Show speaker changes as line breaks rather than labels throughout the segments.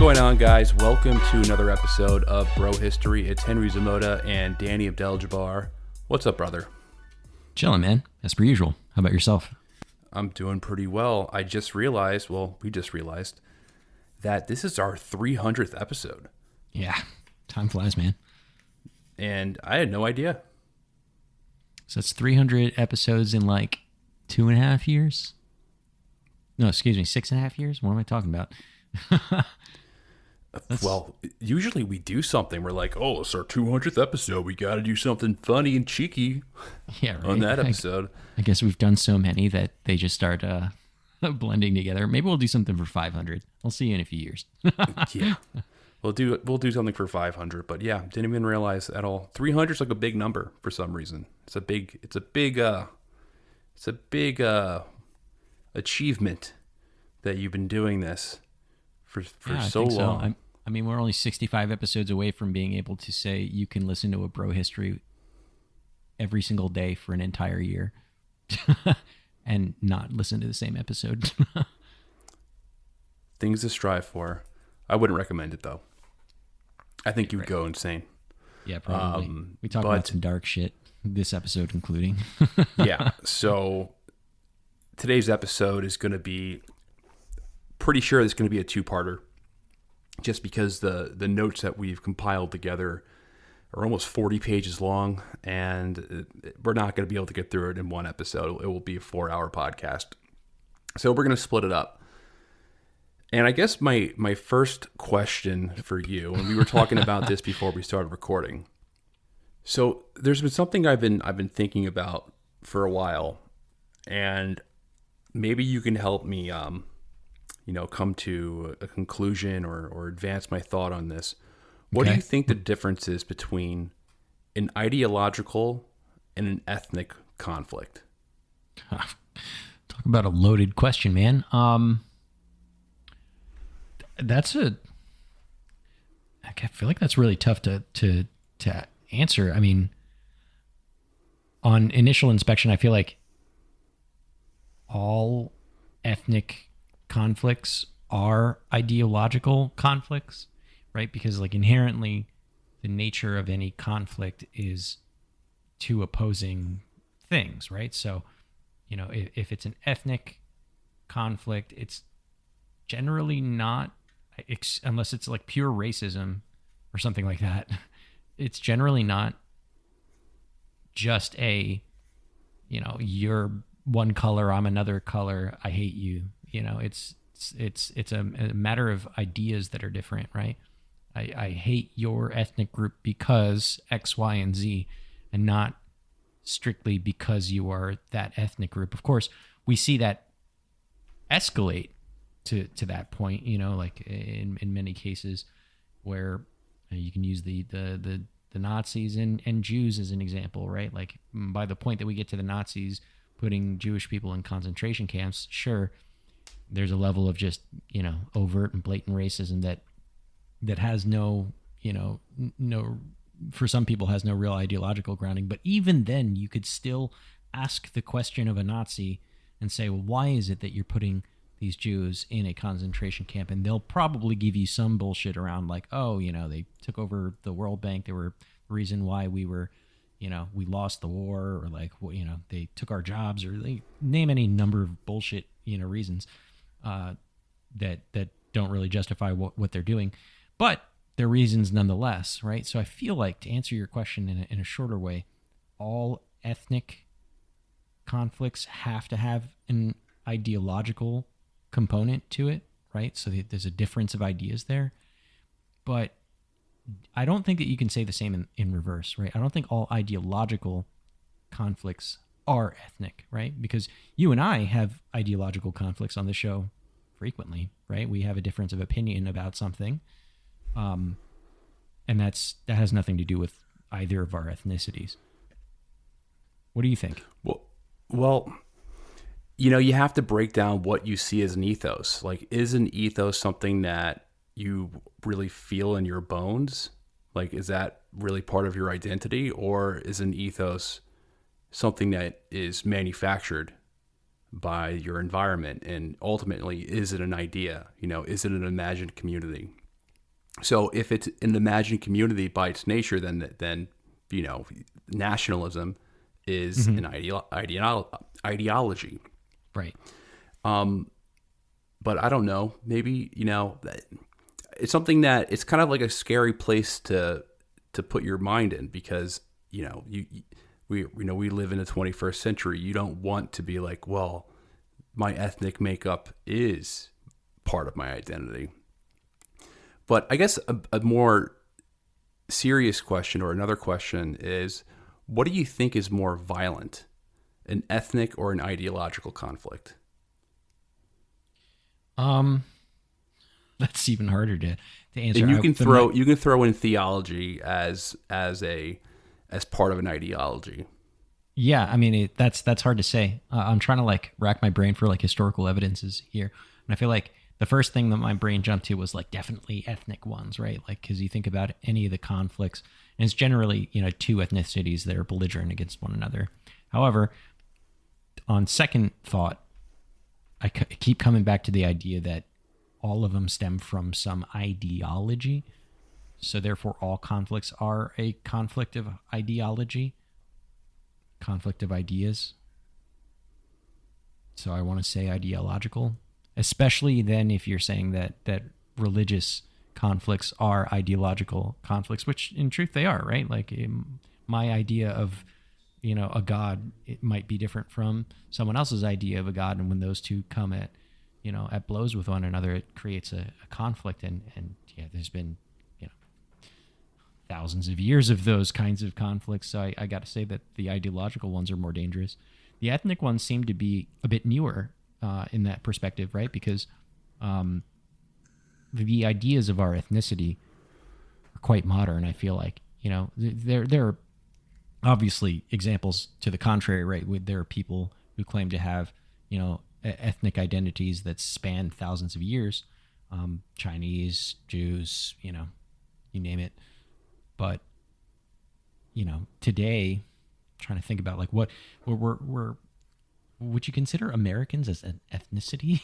going on, guys? Welcome to another episode of Bro History. It's Henry Zamota and Danny Abdel-Jabbar. What's up, brother?
Chilling, man. As per usual. How about yourself?
I'm doing pretty well. We just realized that this is our 300th episode.
Yeah, time flies, man.
And I had no idea.
So it's 300 episodes in like 2.5 years? No, excuse me, 6.5 years? What am I talking about?
Well, usually we do something. We're like, oh, it's our 200th episode. We got to do something funny and cheeky on that episode.
I guess we've done so many that they just start blending together. Maybe we'll do something for 500. I'll see you in a few years.
Yeah. We'll do something for 500, but yeah, didn't even realize at all. 300 is like a big number for some reason. It's a big achievement that you've been doing this for so long.
So. I mean, we're only 65 episodes away from being able to say you can listen to a Bro History every single day for an entire year and not listen to the same episode.
Things to strive for. I wouldn't recommend it, though. I think you would go insane.
Yeah, probably. We talk about some dark shit, this episode including.
Yeah, so today's episode is going to be, pretty sure it's going to be a two-parter, just because the notes that we've compiled together are almost 40 pages long, and we're not going to be able to get through it in one episode. It will be a 4-hour podcast. So we're going to split it up. And I guess my first question for you, and we were talking about this before we started recording. So there's been something I've been thinking about for a while, and maybe you can help me come to a conclusion or advance my thought on this. What do you think the difference is between an ideological and an ethnic conflict?
Talk about a loaded question, man. I feel like that's really tough to answer. I mean, on initial inspection, I feel like all ethnic conflicts are ideological conflicts, right? Because like inherently the nature of any conflict is two opposing things, right? So, if it's an ethnic conflict, it's generally not, unless it's like pure racism or something like that, it's generally not just you're one color, I'm another color, I hate you. It's a matter of ideas that are different, right? I hate your ethnic group because X, Y, and Z, and not strictly because you are that ethnic group. Of course, we see that escalate to that point, like in many cases where you can use the Nazis and Jews as an example, right? Like by the point that we get to the Nazis putting Jewish people in concentration camps, sure, there's a level of just, overt and blatant racism that has no, for some people has no real ideological grounding. But even then you could still ask the question of a Nazi and say, well, why is it that you're putting these Jews in a concentration camp? And they'll probably give you some bullshit around like, oh, they took over the World Bank. They were the reason why we were, we lost the war, or like, they took our jobs, or they name any number of bullshit, reasons that don't really justify what they're doing, but they're reasons nonetheless, right? So I feel like, to answer your question in a shorter way, all ethnic conflicts have to have an ideological component to it, right? So there's a difference of ideas there, but I don't think that you can say the same in reverse, right? I don't think all ideological conflicts are ethnic, right? Because you and I have ideological conflicts on the show frequently, right? We have a difference of opinion about something, and that has nothing to do with either of our ethnicities. What do you think?
Well, you have to break down what you see as an ethos. Like, is an ethos something that you really feel in your bones? Like, is that really part of your identity, or is an ethos something that is manufactured by your environment? And ultimately, is it an idea? Is it an imagined community? So if it's an imagined community by its nature, then nationalism is
Hmm.
an ideology.
Right.
But I don't know. Maybe it's something that it's kind of like a scary place to put your mind in, because we live in the 21st century. You don't want to be like, well, my ethnic makeup is part of my identity. But I guess a more serious question, or another question, is what do you think is more violent, an ethnic or an ideological conflict?
Um, that's even harder to answer.
And you
I
can
the my
throw in theology as part of an ideology.
Yeah, I mean that's hard to say. I'm trying to like rack my brain for like historical evidences here, and I feel like the first thing that my brain jumped to was like definitely ethnic ones, right? Like because you think about any of the conflicts, and it's generally two ethnicities that are belligerent against one another. However, on second thought, keep coming back to the idea that all of them stem from some ideology. So therefore, all conflicts are a conflict of ideology, conflict of ideas. So I want to say ideological, especially then if you're saying that religious conflicts are ideological conflicts, which in truth they are, right? Like my idea of a god, it might be different from someone else's idea of a god, and when those two come at blows with one another, it creates a conflict, and yeah, there's been thousands of years of those kinds of conflicts. So I got to say that the ideological ones are more dangerous. The ethnic ones seem to be a bit newer in that perspective, right? Because um, the ideas of our ethnicity are quite modern. I feel like there are obviously examples to the contrary, right? There are people who claim to have ethnic identities that span thousands of years, Chinese, Jews, you name it. But today, trying to think about like what we're would you consider Americans as an ethnicity?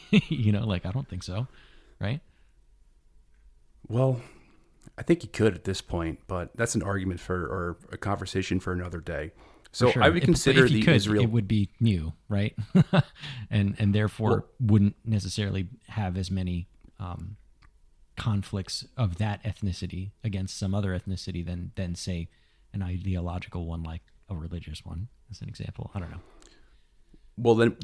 Like I don't think so, right?
Well, I think you could at this point, but that's an argument for, or a conversation for another day.
For
So I
sure.
would
But
consider
if you
the
could, it
Israel.
would be new, right? And therefore
Well,
wouldn't necessarily have as many conflicts of that ethnicity against some other ethnicity than say an ideological one like a religious one, as an example. I don't know.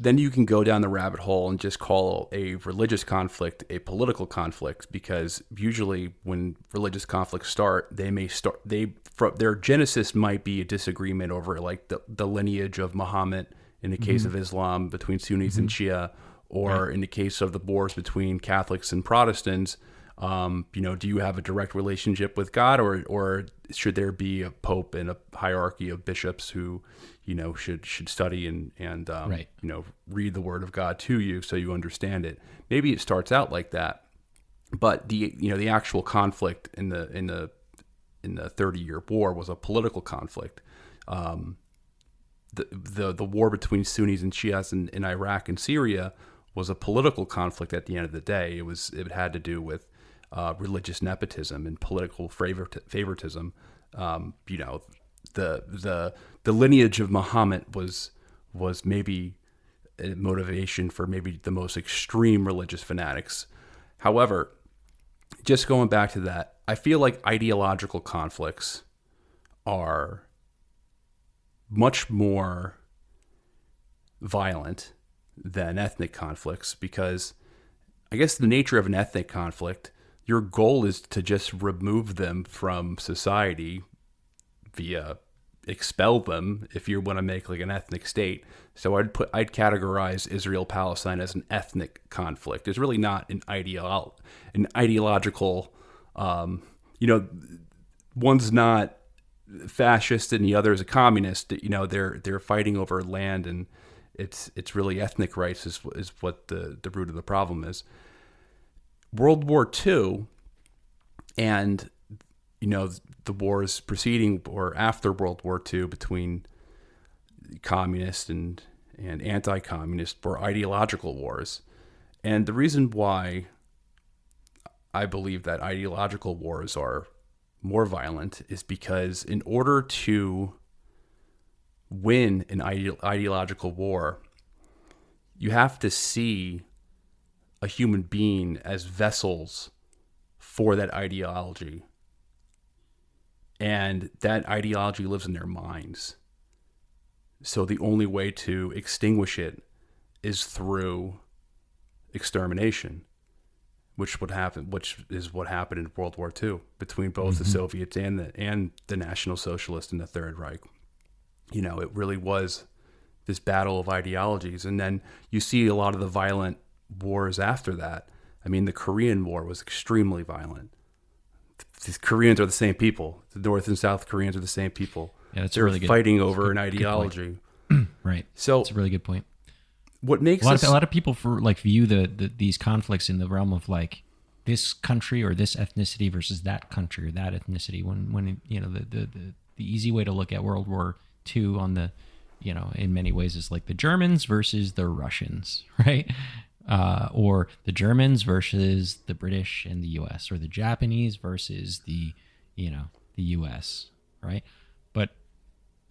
then you can go down the rabbit hole and just call a religious conflict a political conflict, because usually when religious conflicts start, their genesis might be a disagreement over like the lineage of Muhammad in the case
Mm-hmm.
of Islam between Sunnis and
Mm-hmm.
Shia,
Right.
or in the case of the wars between Catholics and Protestants. Do you have a direct relationship with God, or should there be a pope and a hierarchy of bishops who, should study and
Right.
read the Word of God to you so you understand it? Maybe it starts out like that, but the actual conflict in the 30-year war was a political conflict. The war between Sunnis and Shias in Iraq and Syria was a political conflict at the end of the day. It had to do with religious nepotism and political favoritism. The lineage of Muhammad was maybe a motivation for maybe the most extreme religious fanatics. However, just going back to that, I feel like ideological conflicts are much more violent than ethnic conflicts, because I guess the nature of an ethnic conflict, your goal is to just remove them from society via expel them if you want to make like an ethnic state. So I'd categorize Israel Palestine as an ethnic conflict. It's really not an ideological. You know, one's not fascist and the other is a communist. They're fighting over land, and it's really ethnic rights is what the root of the problem is. World War II and the wars preceding or after World War II between communist and anti-communist were ideological wars. And the reason why I believe that ideological wars are more violent is because in order to win an ideological war, you have to see a human being as vessels for that ideology. And that ideology lives in their minds. So the only way to extinguish it is through extermination, which is what happened in World War II between both the Soviets and the National Socialists and the Third Reich. You know, it really was this battle of ideologies. And then you see a lot of the violent wars after that. I mean, the Korean War was extremely violent. The Koreans are the same people. The North and South Koreans are the same people.
Yeah, that's
They're
really good.
fighting over an ideology.
Right.
So
that's a really good point.
What makes
a lot of people view these conflicts in the realm of like this country or this ethnicity versus that country or that ethnicity. When you know the easy way to look at World War II on the, you know, in many ways is like the Germans versus the Russians, right? Or the Germans versus the British and the U.S. or the Japanese versus the U.S., right? But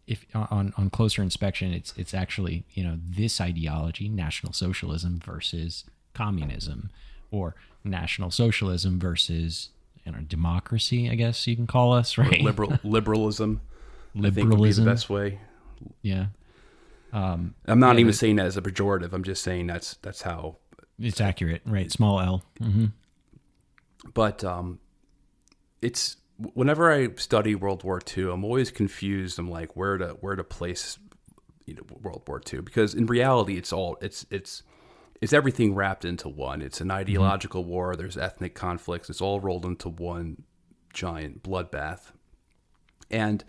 if on closer inspection, it's actually, you know, this ideology, National Socialism versus communism, or National Socialism versus, you know, democracy, I guess you can call us, right?
Or liberalism. I think would be the best way.
Yeah.
I'm not even saying that as a pejorative. I'm just saying that's how
it's accurate, right? Small L. Mm-hmm.
But it's whenever I study World War II, I'm always confused. I'm like, where to place, you know, World War II, because in reality, it's everything wrapped into one. It's an ideological war. There's ethnic conflicts. It's all rolled into one giant bloodbath, and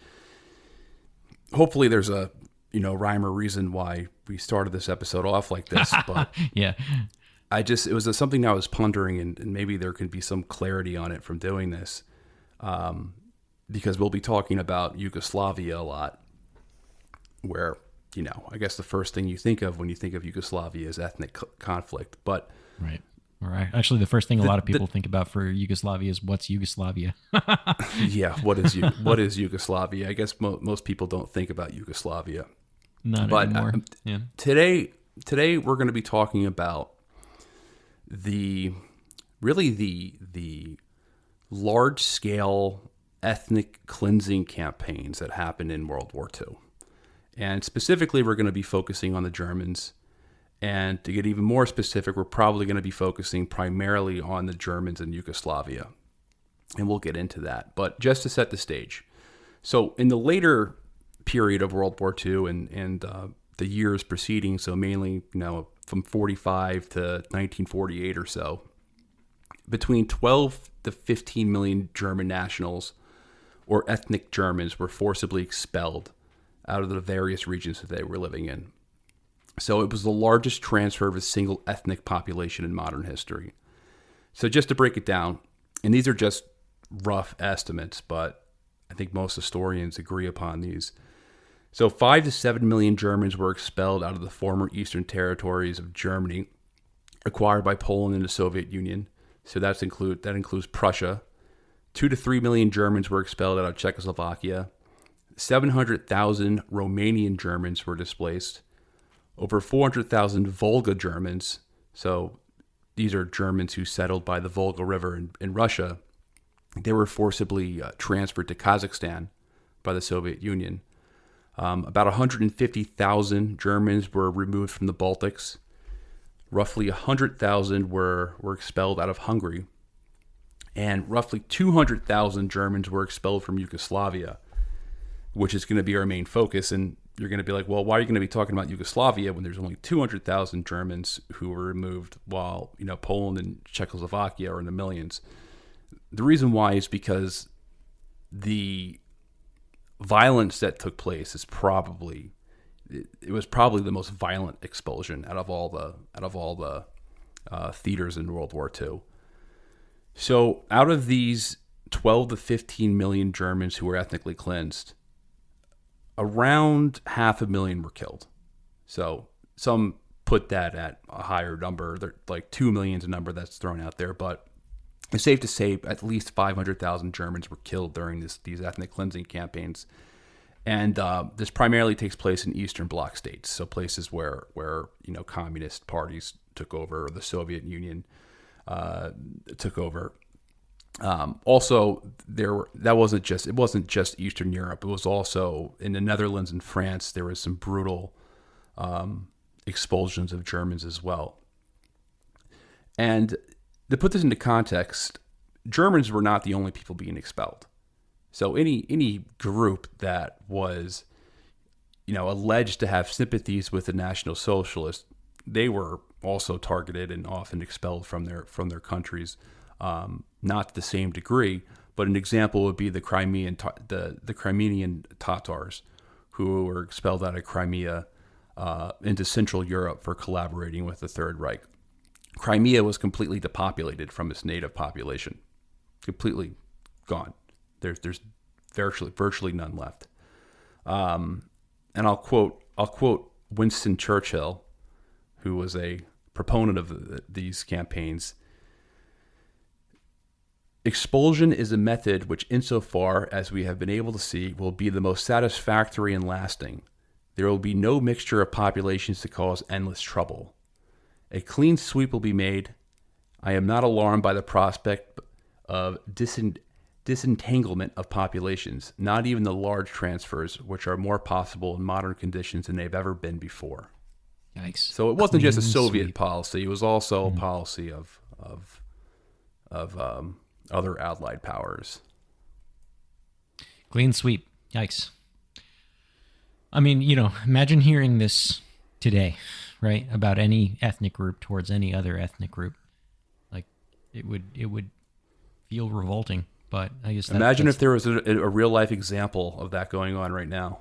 hopefully there's a, you know, rhyme or reason why we started this episode off like this. But
yeah,
it was something I was pondering, and maybe there can be some clarity on it from doing this, because we'll be talking about Yugoslavia a lot, where, you know, I guess the first thing you think of when you think of Yugoslavia is ethnic conflict, but
right. All right. Actually, the first thing a lot of people think about for Yugoslavia is what's Yugoslavia.
Yeah, what is Yugoslavia? I guess most people don't think about Yugoslavia.
Not anymore. Yeah.
Today we're going to be talking about the large scale ethnic cleansing campaigns that happened in World War II. And specifically, we're going to be focusing on the Germans. And to get even more specific, we're probably going to be focusing primarily on the Germans in Yugoslavia. And we'll get into that. But just to set the stage. So in the later period of World War II and the years preceding, so mainly, you know, from 45 to 1948 or so, between 12 to 15 million German nationals or ethnic Germans were forcibly expelled out of the various regions that they were living in. So it was the largest transfer of a single ethnic population in modern history. So just to break it down, and these are just rough estimates, but I think most historians agree upon these. So 5 to 7 million Germans were expelled out of the former eastern territories of Germany, acquired by Poland and the Soviet Union. So that includes Prussia. 2 to 3 million Germans were expelled out of Czechoslovakia. 700,000 Romanian Germans were displaced. Over 400,000 Volga Germans, so these are Germans who settled by the Volga River in Russia, they were forcibly transferred to Kazakhstan by the Soviet Union. About 150,000 Germans were removed from the Baltics. Roughly 100,000 were expelled out of Hungary. And roughly 200,000 Germans were expelled from Yugoslavia, which is going to be our main focus. And you're going to be like, well, why are you going to be talking about Yugoslavia when there's only 200,000 Germans who were removed, while, you know, Poland and Czechoslovakia are in the millions? The reason why is because the violence that took place is probably the most violent expulsion out of all the theaters in World War II. So out of these 12 to 15 million Germans who were ethnically cleansed, around 500,000 were killed. So some put that at a higher number. They're like 2 million is a number that's thrown out there, but it's safe to say at least 500,000 Germans were killed during these ethnic cleansing campaigns. And this primarily takes place in Eastern Bloc states, so places where communist parties took over, or the Soviet Union took over. Also, it wasn't just Eastern Europe. It was also in the Netherlands and France. There was some brutal expulsions of Germans as well. And to put this into context, Germans were not the only people being expelled. So any group that was, alleged to have sympathies with the National Socialists, they were also targeted and often expelled from their countries. Not to the same degree, but an example would be the Crimean Tatars, who were expelled out of Crimea into Central Europe for collaborating with the Third Reich. Crimea was completely depopulated from its native population, completely gone. There's virtually none left. And I'll quote Winston Churchill, who was a proponent of these campaigns. Expulsion is a method which, insofar as we have been able to see, will be the most satisfactory and lasting. There will be no mixture of populations to cause endless trouble. A clean sweep will be made. I am not alarmed by the prospect of disentanglement of populations, not even the large transfers, which are more possible in modern conditions than they've ever been before.
Yikes.
So it wasn't just a Soviet policy; it was also a policy of other allied powers.
Clean sweep. Yikes. I mean, imagine hearing this today, right? About any ethnic group towards any other ethnic group. Like, it would feel revolting, but I guess
imagine if there was a real life example of that going on right now.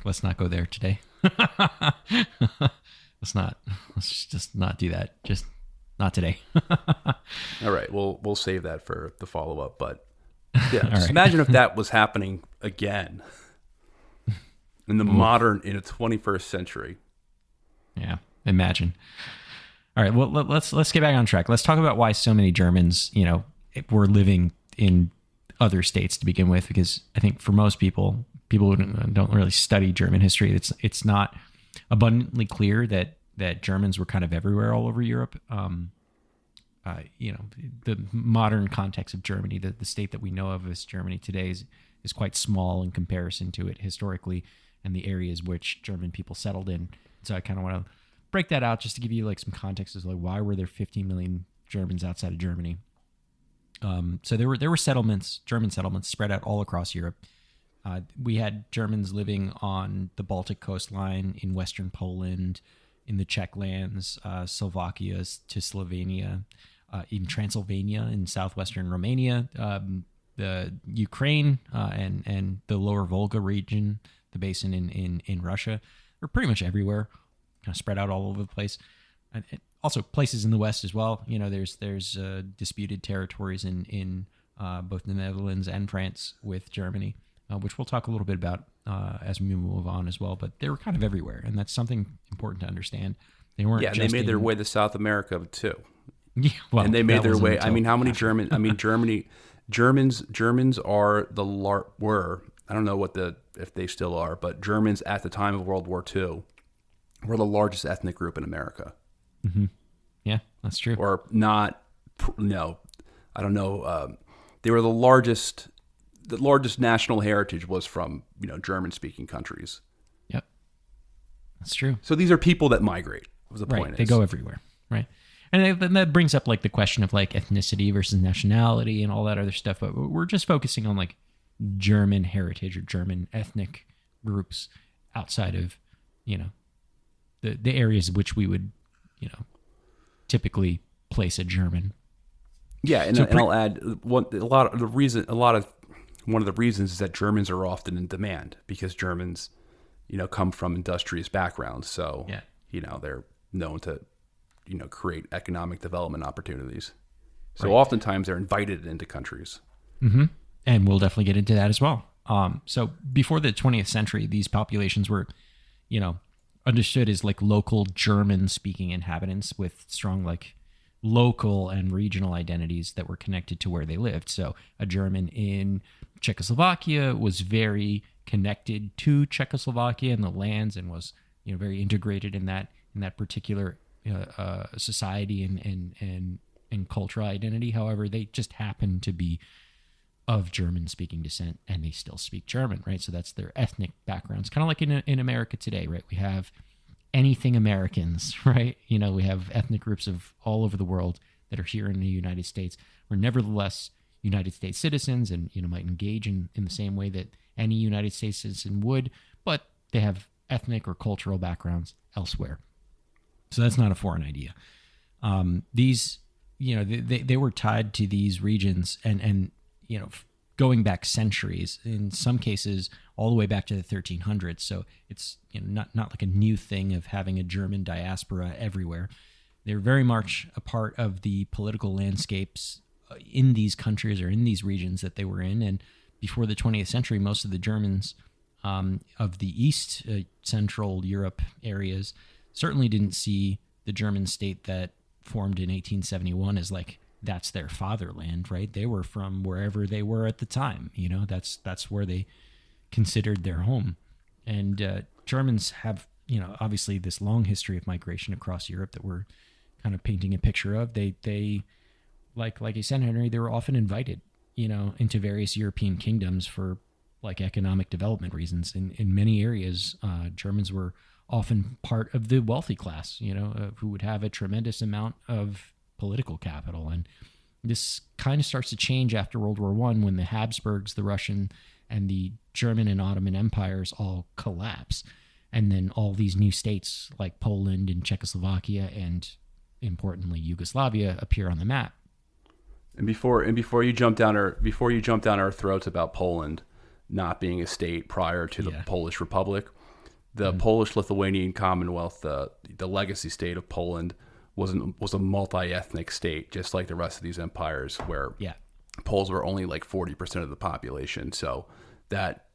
Let's not go there today. Let's just not do that. Just not today.
All right, we'll save that for the follow up. But yeah, just imagine if that was happening again in the in the 21st century.
Yeah, imagine. All right, well, let's get back on track. Let's talk about why so many Germans, were living in other states to begin with, because I think for most people who don't really study German history, it's not abundantly clear that Germans were kind of everywhere all over Europe. The modern context of Germany, the state that we know of as Germany today is quite small in comparison to it historically and the areas which German people settled in. So I kind of want to break that out just to give you like some context as like why were there 15 million Germans outside of Germany. So there were German settlements spread out all across Europe. We had Germans living on the Baltic coastline, in Western Poland, in the Czech lands, Slovakia to Slovenia, even Transylvania in southwestern Romania, the Ukraine and the lower Volga region, the basin in Russia. They're pretty much everywhere, kind of spread out all over the place. And also places in the West as well. There's disputed territories in both the Netherlands and France with Germany, which we'll talk a little bit about as we move on as well. But they were kind of everywhere, and that's something important to understand. They weren't.
Yeah, and they made their way to South America too.
Yeah, well,
and they made their way. I mean, how many German? I mean, Germans are were. I don't know if they still are, but Germans at the time of World War II were the largest ethnic group in America.
Mm-hmm. Yeah, that's true.
Or not? No, I don't know. They were the largest. The largest national heritage was from German-speaking countries.
Yep, that's true.
So these are people that migrate. Was the point?
They go everywhere, right? And that brings up like the question of like ethnicity versus nationality and all that other stuff. But we're just focusing on like German heritage or German ethnic groups outside of the areas which we would typically place a German.
Yeah, and I'll add one of the reasons is that Germans are often in demand because Germans, come from industrious backgrounds. So,
yeah.
They're known to, create economic development opportunities. So
Right.
oftentimes they're invited into countries.
Mm-hmm. And we'll definitely get into that as well. So before the 20th century, these populations were, understood as like local German-speaking inhabitants with strong local and regional identities that were connected to where they lived. So a German in Czechoslovakia was very connected to Czechoslovakia and the lands, and was very integrated in that particular society and cultural identity. However, they just happen to be of German-speaking descent, and they still speak German, right? So that's their ethnic backgrounds. Kind of like in America today, right? We have anything Americans, right? We have ethnic groups of all over the world that are here in the United States. We're nevertheless United States citizens, and might engage in the same way that any United States citizen would, but they have ethnic or cultural backgrounds elsewhere. So that's not a foreign idea. These, they were tied to these regions, and going back centuries, in some cases all the way back to the 1300s. So it's not like a new thing of having a German diaspora everywhere. They're very much a part of the political landscapes in these countries or in these regions that they were in. And before the 20th century, most of the Germans of the East Central Europe areas certainly didn't see the German state that formed in 1871 as like that's their fatherland, right? They were from wherever they were at the time. That's where they considered their home. And Germans have, obviously this long history of migration across Europe that we're kind of painting a picture of. They like you said, Henry, they were often invited, into various European kingdoms for like economic development reasons. In many areas, Germans were often part of the wealthy class, who would have a tremendous amount of political capital. And this kind of starts to change after World War I, when the Habsburgs, the Russian, and the German and Ottoman empires all collapse. And then all these new states like Poland and Czechoslovakia and, importantly, Yugoslavia appear on the map.
And before you jump down our throats about Poland not being a state prior to the Polish Republic, the Polish-Lithuanian Commonwealth, the legacy state of Poland, was a multi-ethnic state, just like the rest of these empires, where Poles were only like 40% of the population. So that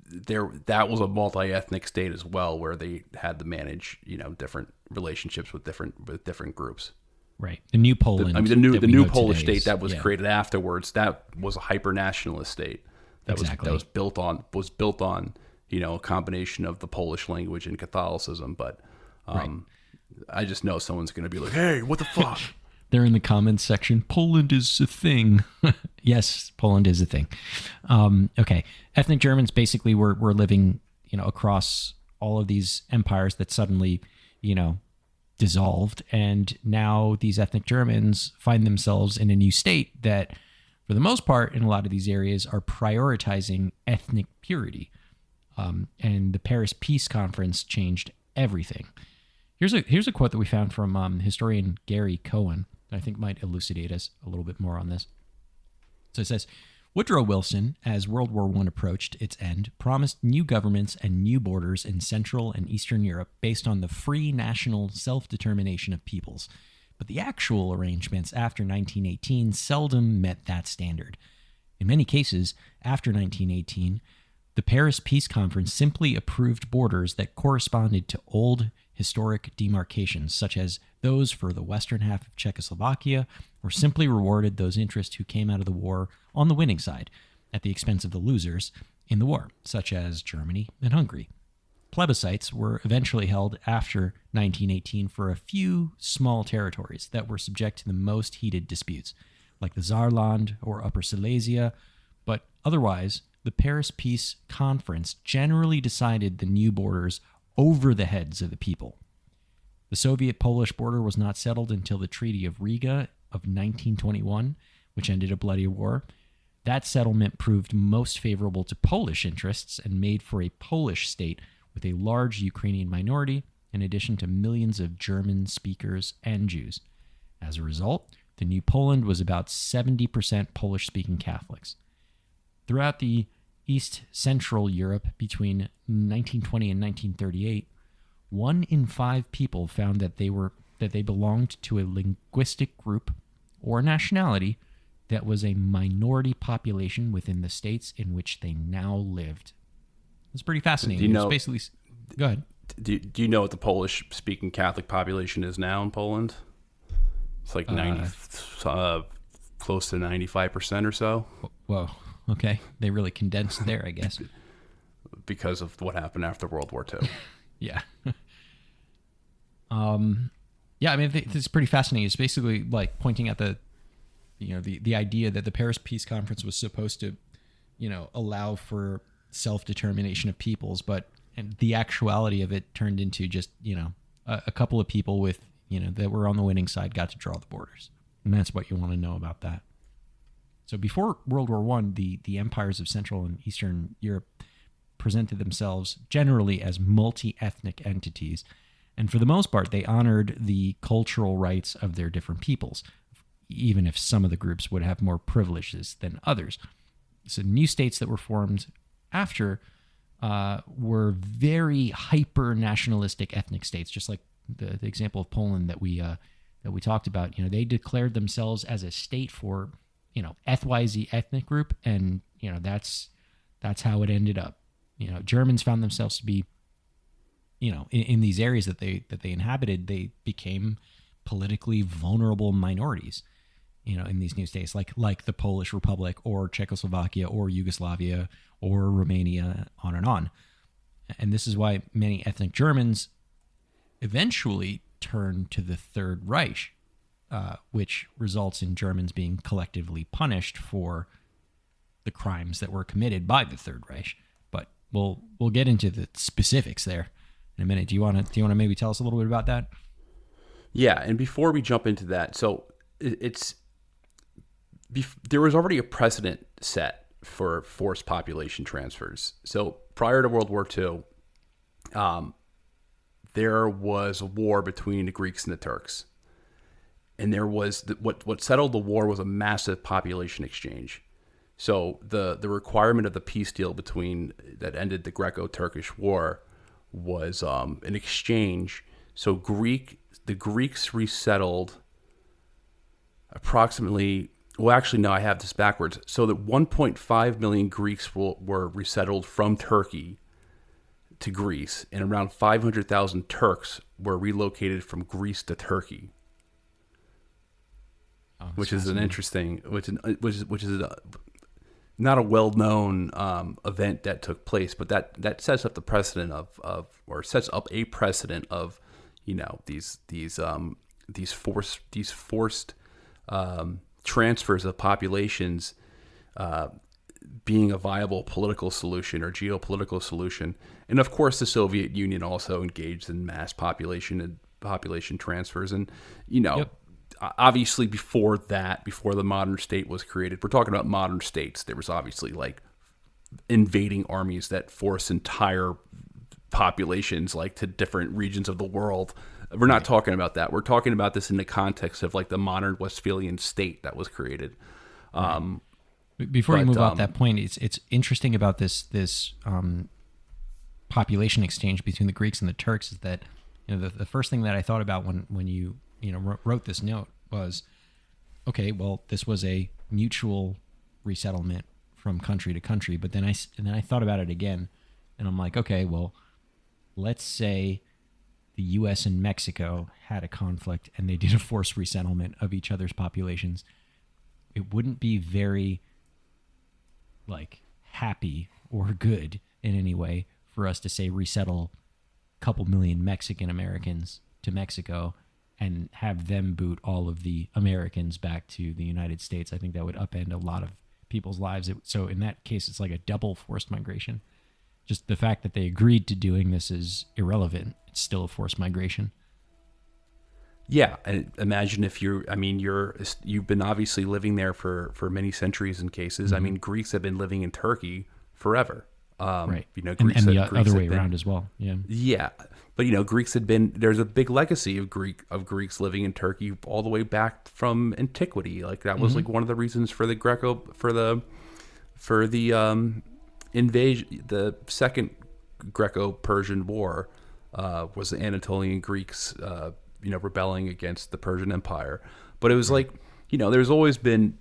was a multi-ethnic state as well, where they had to manage different relationships with different groups.
Right. The new Poland.
The new Polish state that was created afterwards, that was a hyper-nationalist state that was built on a combination of the Polish language and Catholicism. But I just know someone's going to be like, "Hey, what the fuck?"
They're in the comments section. Poland is a thing. Yes, Poland is a thing. Okay. Ethnic Germans basically were living, across all of these empires that suddenly, dissolved. And now these ethnic Germans find themselves in a new state that, for the most part, in a lot of these areas, are prioritizing ethnic purity. And the Paris Peace Conference changed everything. Here's a quote that we found from historian Gary Cohen that I think might elucidate us a little bit more on this. So it says, Woodrow Wilson, as World War I approached its end, promised new governments and new borders in Central and Eastern Europe based on the free national self-determination of peoples. But the actual arrangements after 1918 seldom met that standard. In many cases, after 1918, the Paris Peace Conference simply approved borders that corresponded to old historic demarcations, such as those for the western half of Czechoslovakia, or simply rewarded those interests who came out of the war on the winning side at the expense of the losers in the war, such as Germany and Hungary. Plebiscites were eventually held after 1918 for a few small territories that were subject to the most heated disputes, like the Saarland or Upper Silesia, but otherwise, the Paris Peace Conference generally decided the new borders over the heads of the people. The Soviet-Polish border was not settled until the Treaty of Riga of 1921, which ended a bloody war. That settlement proved most favorable to Polish interests and made for a Polish state with a large Ukrainian minority, in addition to millions of German speakers and Jews. As a result, the new Poland was about 70% Polish-speaking Catholics. Throughout the East Central Europe between 1920 and 1938, 1 in 5 people found that they belonged to a linguistic group or nationality that was a minority population within the states in which they now lived. It's pretty fascinating. It's basically, go ahead.
Do you know what the Polish-speaking Catholic population is now in Poland? It's like 90, close to 95% or so,
Whoa. Okay. They really condensed there, I guess.
because of what happened after World War II.
Yeah. Yeah, I mean, it's pretty fascinating. It's basically like pointing at the idea that the Paris Peace Conference was supposed to, allow for self-determination of peoples, but and the actuality of it turned into just, a couple of people with, that were on the winning side got to draw the borders. And that's what you want to know about that. So before World War One, the empires of Central and Eastern Europe presented themselves generally as multi-ethnic entities. And for the most part, they honored the cultural rights of their different peoples, even if some of the groups would have more privileges than others. So new states that were formed after were very hyper-nationalistic ethnic states, just like the example of Poland that we talked about. They declared themselves as a state for, XYZ ethnic group, and that's how it ended up. Germans found themselves to be, in these areas that they inhabited, they became politically vulnerable minorities, in these new states, like the Polish Republic or Czechoslovakia or Yugoslavia or Romania, on and on. And this is why many ethnic Germans eventually turned to the Third Reich, which results in Germans being collectively punished for the crimes that were committed by the Third Reich. But we'll get into the specifics there in a minute. Do you want to maybe tell us a little bit about that?
Yeah, and before we jump into that, so there was already a precedent set for forced population transfers. So prior to World War II, there was a war between the Greeks and the Turks, and there was what settled the war was a massive population exchange. So the requirement of the peace deal that ended the Greco-Turkish War was an exchange. So the Greeks resettled approximately. Well, actually, no, I have this backwards. So that 1.5 million Greeks were resettled from Turkey to Greece, and around 500,000 Turks were relocated from Greece to Turkey, which is an interesting, which is not a well-known event that took place, but that sets up the precedent or sets up a precedent of, these forced transfers of populations being a viable political solution or geopolitical solution. And of course, the Soviet Union also engaged in mass population transfers. And, obviously before the modern state was created, we're talking about modern states, there was obviously like invading armies that force entire populations like to different regions of the world. We're not talking about that. We're talking about this in the context of like the modern Westphalian state that was created.
Before you move off that point, it's interesting about this population exchange between the Greeks and the Turks is that the first thing that I thought about when you wrote this note was, okay, well, this was a mutual resettlement from country to country, but then I thought about it again, and I'm like, okay, well, let's say the U.S. and Mexico had a conflict and they did a forced resettlement of each other's populations. It wouldn't be very happy or good in any way for us to say resettle a couple million Mexican Americans to Mexico and have them boot all of the Americans back to the United States. I think that would upend a lot of people's lives. So in that case, it's like a double forced migration. Just the fact that they agreed to doing this is irrelevant. It's still a forced migration.
Yeah, and imagine if you've been obviously living there for many centuries in cases. Mm-hmm. I mean, Greeks have been living in Turkey forever.
Right.
Greeks
and the other way around as well. Yeah.
Yeah, but Greeks had been. There's a big legacy of Greeks living in Turkey all the way back from antiquity. Like that was like one of the reasons for the invasion, the second Greco-Persian War, was the Anatolian Greeks, rebelling against the Persian Empire. But it was there's always been,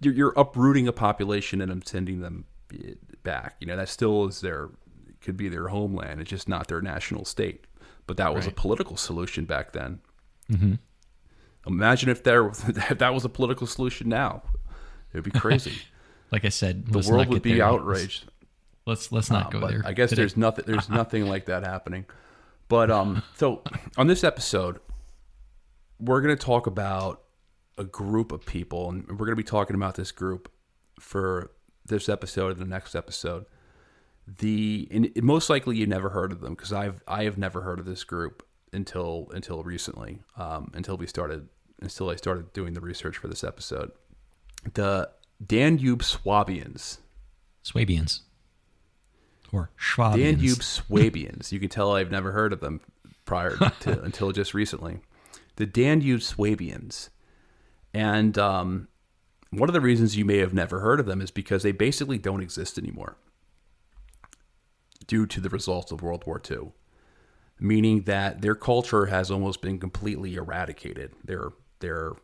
you're uprooting a population and sending them back. That still could be their homeland. It's just not their national state. But that was a political solution back then.
Mm-hmm.
Imagine if if that was a political solution now. It would be crazy.
Like I said,
The world would be outraged.
Let's not go
But
there.
I guess
today.
there's nothing like that happening. But so on this episode, we're going to talk about a group of people, and we're going to be talking about this group for this episode and the next episode. And most likely you never heard of them, because I have never heard of this group until recently, until I started doing the research for this episode. The Danube Swabians.
Swabians. Or Schwabians.
Danube Swabians. You can tell I've never heard of them prior to until just recently. The Danube Swabians. And one of the reasons you may have never heard of them is because they basically don't exist anymore due to the results of World War II, meaning that their culture has almost been completely eradicated. There's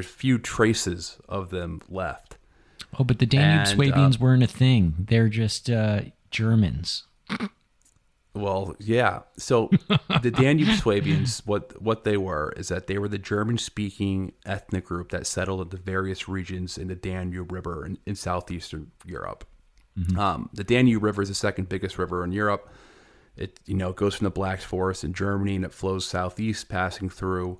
few traces of them left.
Oh, but the Danube
And,
Swabians weren't a thing. They're just Germans.
Well, yeah. So the Danube Swabians, what they were is that they were the German-speaking ethnic group that settled into various regions in the Danube River in southeastern Europe. The Danube River is the second biggest river in Europe. It goes from the Black Forest in Germany, and it flows southeast, passing through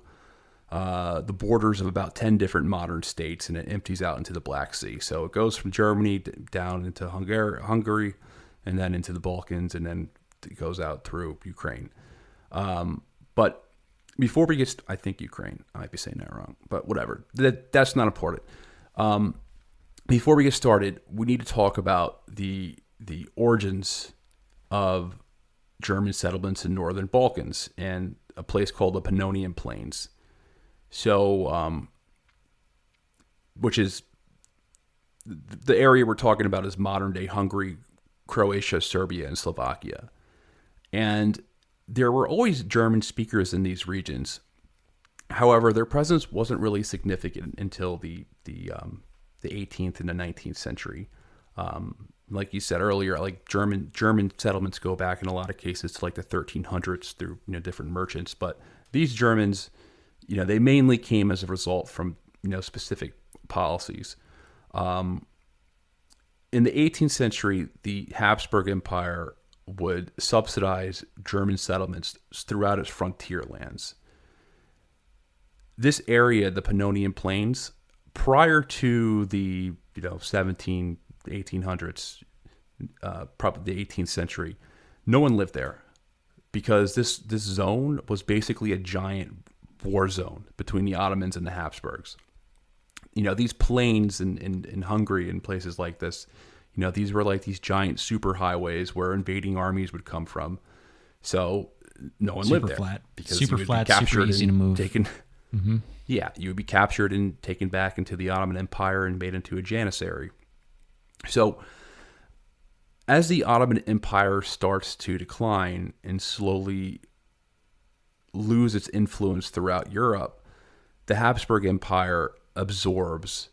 the borders of about 10 different modern states, and it empties out into the Black Sea. So it goes from Germany down into Hungary, and then into the Balkans, and then it goes out through Ukraine. But before we get, I think Ukraine, I might be saying that wrong, but whatever. That's not important. Before we get started, we need to talk about the origins of German settlements in northern Balkans and a place called the Pannonian Plains. So, which is the area we're talking about is modern day Hungary, Croatia, Serbia, and Slovakia. And there were always German speakers in these regions. However, their presence wasn't really significant until the 18th and the 19th century. Like you said earlier, like German settlements go back in a lot of cases to like the 1300s through different merchants. But these Germans, they mainly came as a result from specific policies. In the 18th century, the Habsburg Empire would subsidize German settlements throughout its frontier lands. This area, the Pannonian Plains, prior to the 1800s, probably the 18th century, no one lived there because this zone was basically a giant war zone between the Ottomans and the Habsburgs. These plains in Hungary and places like this, these were like these giant super highways where invading armies would come from. So no one lived there.
Super flat, super easy to move.
Yeah, you would be captured and taken back into the Ottoman Empire and made into a janissary. So as the Ottoman Empire starts to decline and slowly lose its influence throughout Europe, the Habsburg Empire absorbs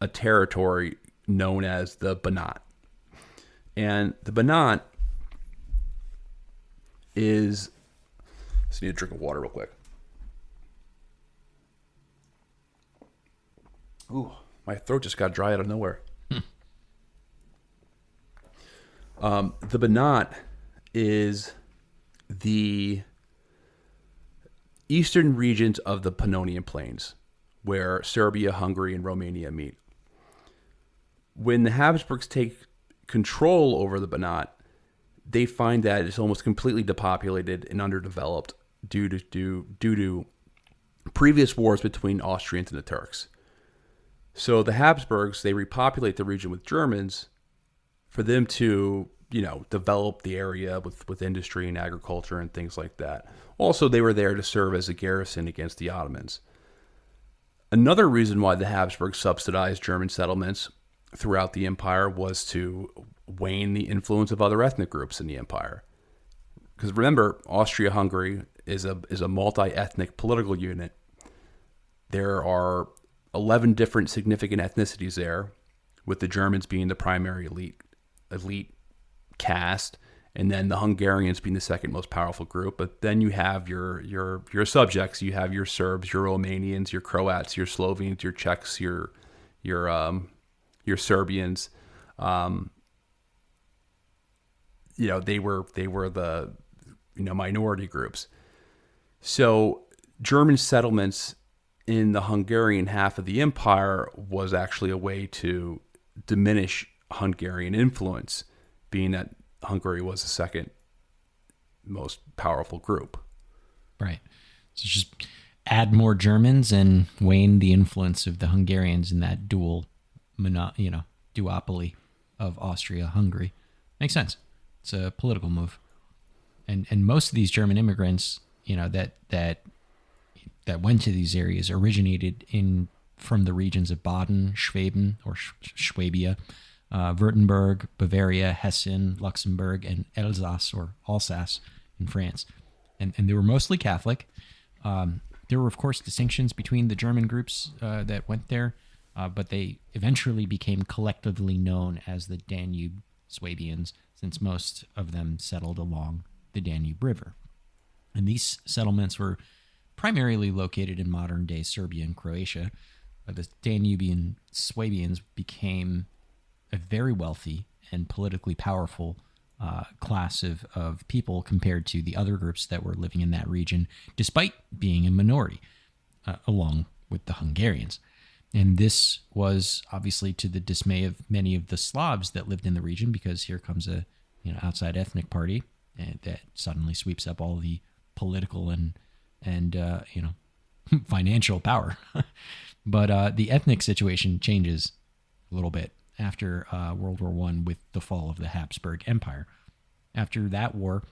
a territory known as the Banat. And the Banat is... I just need a drink of water real quick. Ooh, my throat just got dry out of nowhere. The Banat is the eastern regions of the Pannonian Plains, where Serbia, Hungary, and Romania meet. When the Habsburgs take control over the Banat, they find that it's almost completely depopulated and underdeveloped due to previous wars between Austrians and the Turks. So the Habsburgs, they repopulate the region with Germans for them to, develop the area with industry and agriculture and things like that. Also, they were there to serve as a garrison against the Ottomans. Another reason why the Habsburgs subsidized German settlements throughout the empire was to wane the influence of other ethnic groups in the empire. Because remember, Austria-Hungary is a multi-ethnic political unit. There are 11 different significant ethnicities there, with the Germans being the primary elite caste, and then the Hungarians being the second most powerful group. But then you have your subjects. You have your Serbs, your Romanians, your Croats, your Slovenes, your Czechs, your Serbians. They were the minority groups. So German settlements in the Hungarian half of the empire was actually a way to diminish Hungarian influence, being that Hungary was the second most powerful group.
Right. So just add more Germans and wane the influence of the Hungarians in that duopoly of Austria-Hungary. Makes sense. It's a political move. And most of these German immigrants, that went to these areas originated from the regions of Baden, Schwaben, or Schwabia, Württemberg, Bavaria, Hessen, Luxembourg, and Alsace, or Alsace in France. And they were mostly Catholic. There were, of course, distinctions between the German groups that went there, but they eventually became collectively known as the Danube Swabians, since most of them settled along the Danube River. And these settlements were primarily located in modern-day Serbia and Croatia. The Danubian Swabians became a very wealthy and politically powerful class of people compared to the other groups that were living in that region, despite being a minority, along with the Hungarians. And this was obviously to the dismay of many of the Slavs that lived in the region, because here comes a outside ethnic party that suddenly sweeps up all the political and financial power. But the ethnic situation changes a little bit after World War I with the fall of the Habsburg Empire. After that war,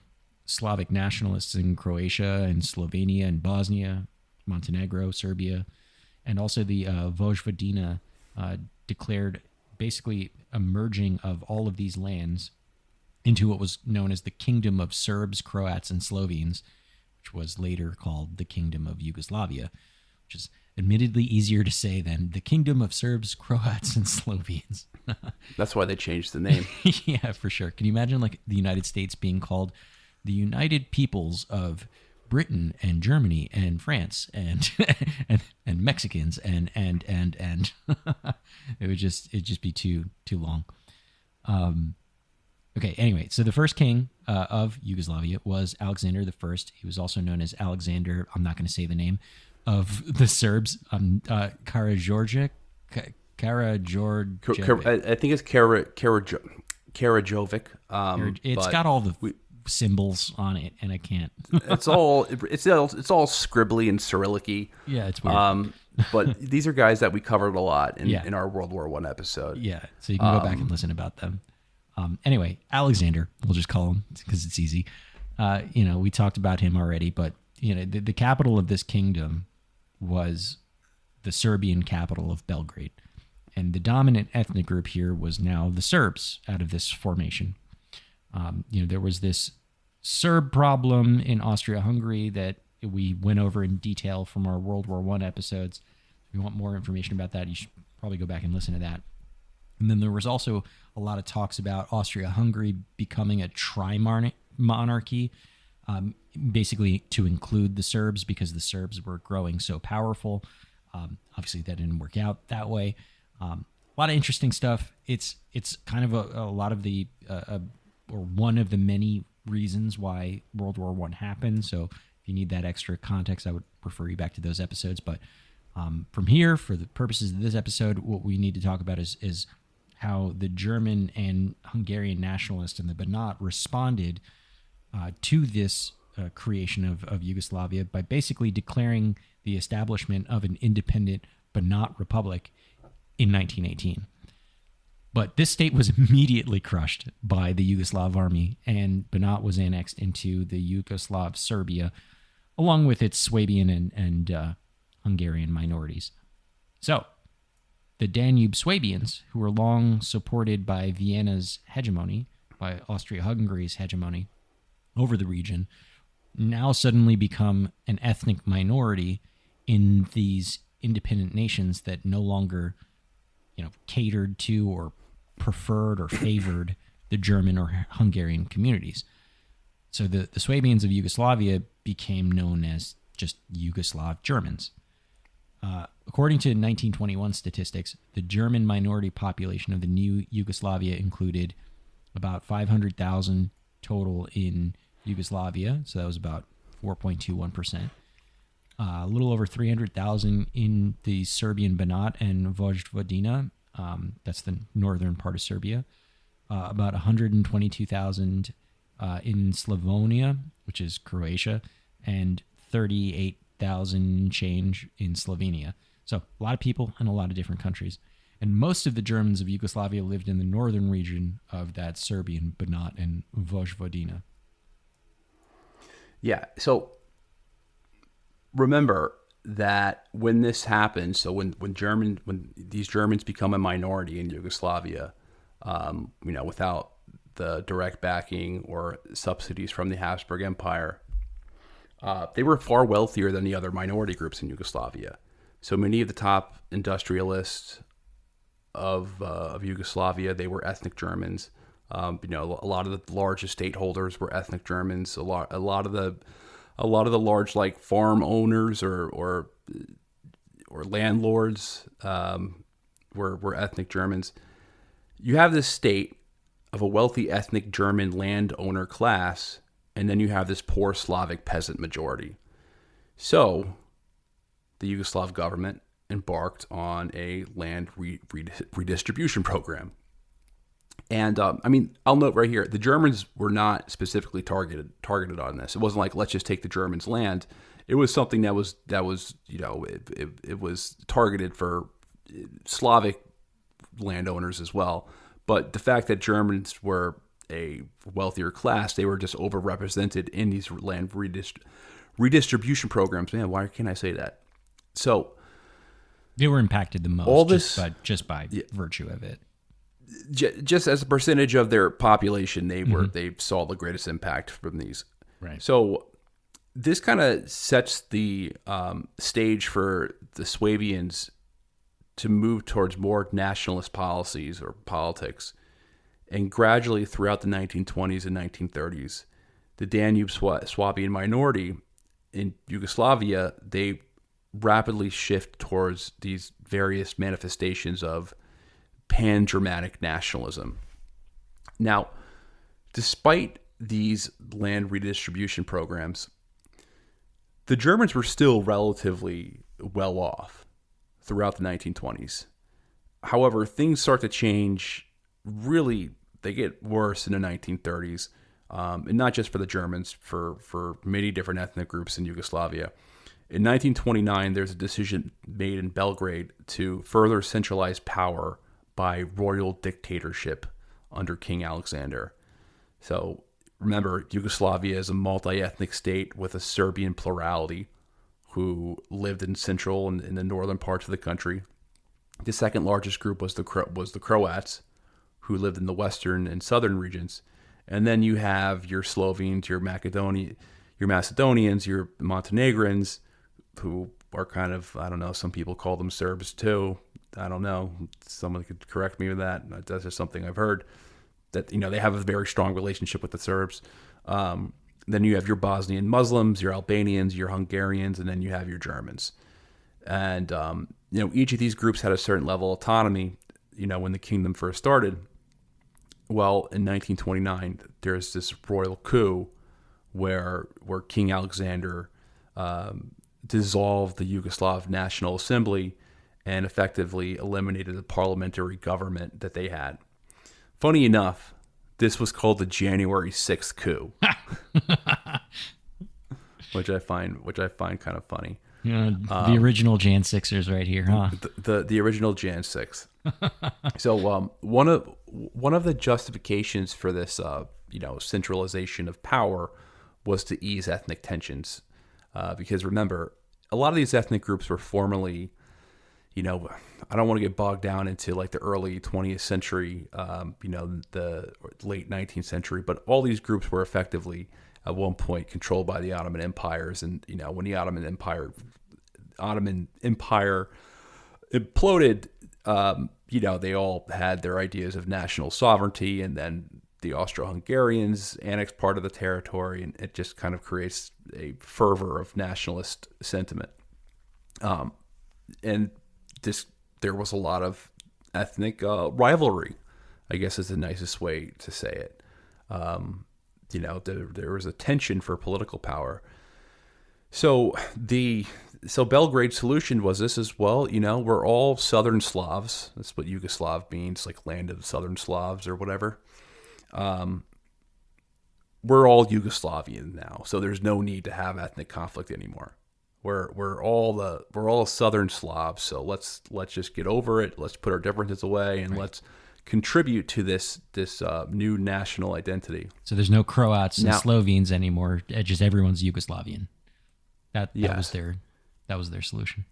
Slavic nationalists in Croatia and Slovenia and Bosnia, Montenegro, Serbia, and also the Vojvodina declared basically a merging of all of these lands into what was known as the Kingdom of Serbs, Croats, and Slovenes, which was later called the Kingdom of Yugoslavia, which is admittedly easier to say than the Kingdom of Serbs, Croats, and Slovenes.
That's why they changed the name.
Yeah, for sure. Can you imagine like the United States being called the United Peoples of Britain and Germany and France and and Mexicans and it'd just be too long. Okay, anyway, so the first king of Yugoslavia was Alexander I. He was also known as Alexander, I'm not going to say the name, of the Serbs, Karađorđe.
I think it's Karađovic.
It's got all the symbols on it, and I can't.
it's all scribbly and Cyrillic-y.
Yeah, it's weird.
But these are guys that we covered a lot in our World War I episode.
Yeah, so you can go back and listen about them. Anyway, Alexander, we'll just call him because it's easy. We talked about him already, but the capital of this kingdom was the Serbian capital of Belgrade. And the dominant ethnic group here was now the Serbs out of this formation. There was this Serb problem in Austria-Hungary that we went over in detail from our World War I episodes. If you want more information about that, you should probably go back and listen to that. And then there was also a lot of talks about Austria-Hungary becoming a tri-monarchy, basically to include the Serbs because the Serbs were growing so powerful. Obviously, that didn't work out that way. A lot of interesting stuff. It's kind of a lot of the or one of the many reasons why World War I happened. So if you need that extra context, I would refer you back to those episodes. But from here, for the purposes of this episode, what we need to talk about is how the German and Hungarian nationalists and the Banat responded to this creation of Yugoslavia by basically declaring the establishment of an independent Banat republic in 1918. But this state was immediately crushed by the Yugoslav army, and Banat was annexed into the Yugoslav Serbia, along with its Swabian and Hungarian minorities. So, the Danube Swabians, who were long supported by Vienna's hegemony, by Austria-Hungary's hegemony over the region, now suddenly become an ethnic minority in these independent nations that no longer, catered to or preferred or favored the German or Hungarian communities. So the Swabians of Yugoslavia became known as just Yugoslav Germans. According to 1921 statistics, the German minority population of the new Yugoslavia included about 500,000 total in Yugoslavia, so that was about 4.21%. A little over 300,000 in the Serbian Banat and Vojvodina, that's the northern part of Serbia. About 122,000 in Slavonia, which is Croatia, and 38,000 change in Slovenia. So a lot of people in a lot of different countries. And most of the Germans of Yugoslavia lived in the northern region of that Serbian Banat and Vojvodina.
Yeah. So remember that when this happens, so when these Germans become a minority in Yugoslavia, without the direct backing or subsidies from the Habsburg Empire, they were far wealthier than the other minority groups in Yugoslavia. So many of the top industrialists of Yugoslavia, they were ethnic Germans. A lot of the large estate holders were ethnic Germans. A lot of the large like farm owners or landlords were ethnic Germans. You have this state of a wealthy ethnic German landowner class, and then you have this poor Slavic peasant majority. So the Yugoslav government embarked on a land redistribution program. And I'll note right here, the Germans were not specifically targeted on this. It wasn't like, let's just take the Germans' land. It was something that was it was targeted for Slavic landowners as well. But the fact that Germans were a wealthier class, they were just overrepresented in these land redistribution programs. Man, why can't I say that? So
they were impacted the most,
all this,
just by virtue of it.
Just as a percentage of their population, they saw the greatest impact from these.
Right.
So this kind of sets the stage for the Swabians to move towards more nationalist policies or politics. And gradually throughout the 1920s and 1930s, the Danube Swabian minority in Yugoslavia, they rapidly shift towards these various manifestations of pan-Germanic nationalism. Now, despite these land redistribution programs, the Germans were still relatively well off throughout the 1920s. However, things start to change. Really, they get worse in the 1930s, and not just for the Germans, for many different ethnic groups in Yugoslavia. In 1929, there's a decision made in Belgrade to further centralize power by royal dictatorship under King Alexander. So remember, Yugoslavia is a multi-ethnic state with a Serbian plurality who lived in central and in the northern parts of the country. The second largest group was the Croats, who lived in the western and southern regions. And then you have your Slovenes, your Macedonians, your Montenegrins, who are kind of, I don't know, some people call them Serbs too. I don't know. Someone could correct me with that. That's just something I've heard, that, they have a very strong relationship with the Serbs. Then you have your Bosnian Muslims, your Albanians, your Hungarians, and then you have your Germans. And, each of these groups had a certain level of autonomy, when the kingdom first started. Well, in 1929, there's this royal coup where King Alexander dissolved the Yugoslav National Assembly and effectively eliminated the parliamentary government that they had. Funny enough, this was called the January 6th coup, which I find kind of funny.
The original Jan 6ers right here, huh?
The original Jan 6th. So one of the justifications for this centralization of power was to ease ethnic tensions, because remember, a lot of these ethnic groups were formerly, I don't want to get bogged down into like the early 20th century, the late 19th century, but all these groups were effectively at one point controlled by the Ottoman empires. And, when the Ottoman Empire imploded, they all had their ideas of national sovereignty, and then the Austro-Hungarians annexed part of the territory, and it just kind of creates a fervor of nationalist sentiment. And there was a lot of ethnic rivalry, I guess is the nicest way to say it. There was a tension for political power. So Belgrade's solution was this as well. We're all Southern Slavs. That's what Yugoslav means, like land of Southern Slavs or whatever. We're all Yugoslavian now, so there's no need to have ethnic conflict anymore. We're all Southern Slavs, so let's just get over it. Let's put our differences away and let's contribute to this new national identity.
So there's no Croats and Slovenes anymore. Just everyone's Yugoslavian. That was their solution.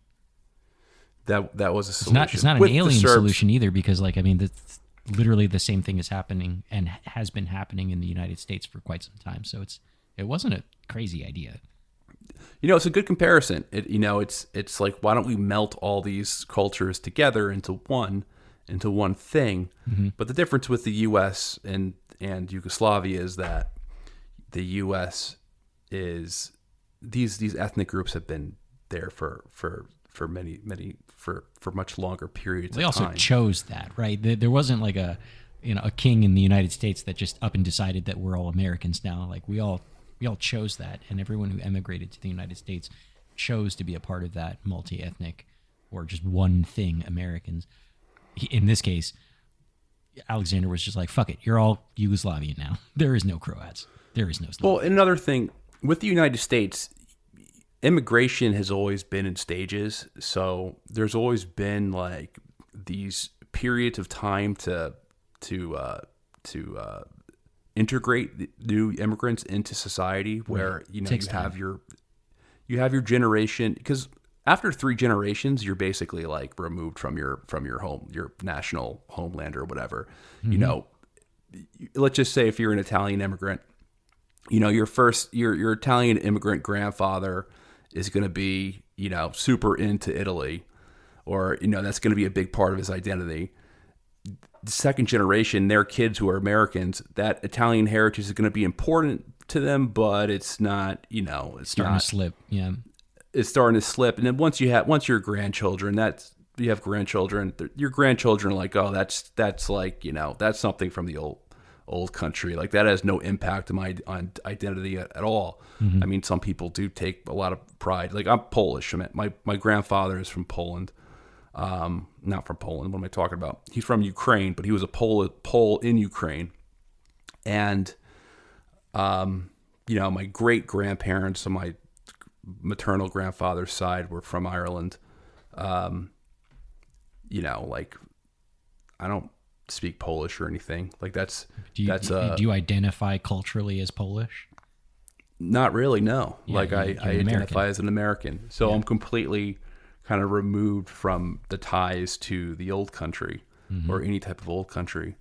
That was a solution.
It's not an alien solution either, because that's literally the same thing is happening and has been happening in the United States for quite some time. So it wasn't a crazy idea.
It's a good comparison. It's like, why don't we melt all these cultures together into one thing?
Mm-hmm.
But the difference with the U.S. and Yugoslavia is that the U.S. is these ethnic groups have been there for much longer periods of time.
They also chose that, right? There wasn't like a king in the United States that just up and decided that we're all Americans now. Like we all chose that, and everyone who emigrated to the United States chose to be a part of that multi-ethnic or just one thing Americans. In this case, Alexander was just like, fuck it, you're all Yugoslavian now. There is no Croats. There is no Slovaks.
Well, another thing, with the United States, immigration has always been in stages. So there's always been like these periods of time to integrate the new immigrants into society, where you have your generation, because after 3 generations you're basically like removed from your home, your national homeland or whatever.
Mm-hmm.
Let's just say if you're an Italian immigrant, your Italian immigrant grandfather is going to be super into Italy, or that's going to be a big part of his identity. The second generation, their kids who are Americans, that Italian heritage is going to be important to them, but it's not, it's
starting to slip. Yeah.
It's starting to slip. And then once your grandchildren, you have grandchildren, your grandchildren are like, oh, that's like, that's something from the old country. Like that has no impact on identity at all.
Mm-hmm.
I mean, some people do take a lot of pride. Like I'm Polish. I mean, my grandfather is from Poland. Not from Poland. What am I talking about? He's from Ukraine, but he was a Pole in Ukraine. And, my great grandparents on my maternal grandfather's side were from Ireland. Like I don't speak Polish or anything. Like do
you identify culturally as Polish?
Not really. No.
Yeah,
like I identify as an American. So
Yeah.
I'm completely kind of removed from the ties to the old country,
Mm-hmm.
or any type of old country.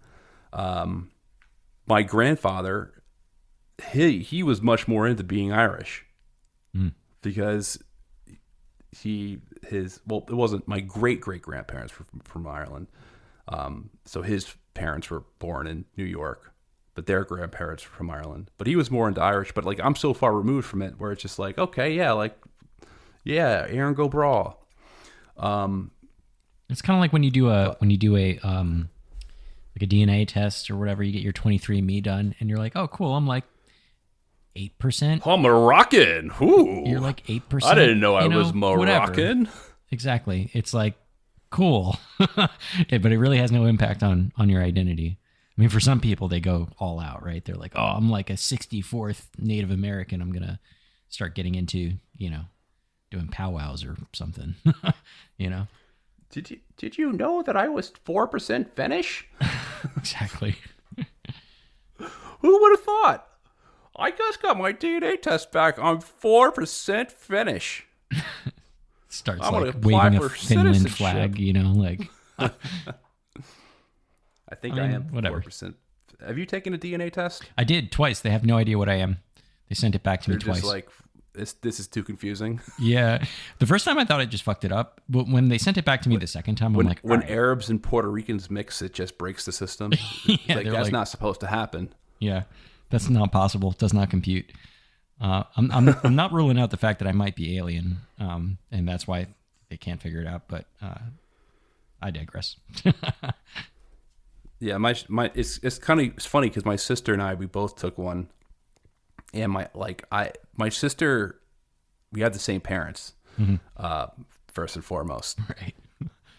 My grandfather, he was much more into being Irish, because it wasn't my great grandparents were from Ireland. So his parents were born in New York, but their grandparents were from Ireland. But he was more into Irish. But like I'm so far removed from it, where it's just like, okay, yeah, Aaron go Brawl.
It's kind of like when you do a like a DNA test or whatever, you get your 23andMe done, and you're like, oh, cool, I'm like 8%.
I'm Moroccan. Ooh.
You're like 8%.
I didn't know I was Moroccan.
Whatever. Exactly. It's like, cool. But it really has no impact on your identity. I mean, for some people, they go all out, right? They're like, oh, I'm like a 64th Native American. I'm going to start getting into, doing powwows or something,
Did you know that I was 4% Finnish?
Exactly.
Who would have thought? I just got my DNA test back. I'm 4% Finnish.
Starts
I'm
like
apply
waving
for
a Finland
citizenship.
flag, like.
I think I am
whatever.
4%. Have you taken a DNA test?
I did twice. They have no idea what I am. They sent it back to me
They're
twice.
just like, this is too confusing.
Yeah. The first time I thought it just fucked it up. But when they sent it back to me the second time,
When
all right.
Arabs and Puerto Ricans mix, it just breaks the system.
Yeah,
like
they're
that's
like-
not supposed to happen.
Yeah, that's not possible. Does not compute. I'm not ruling out the fact that I might be alien, and that's why they can't figure it out. But I digress.
Yeah, it's funny because my sister and I, we both took one, and my sister, we had the same parents, first and foremost,
Right.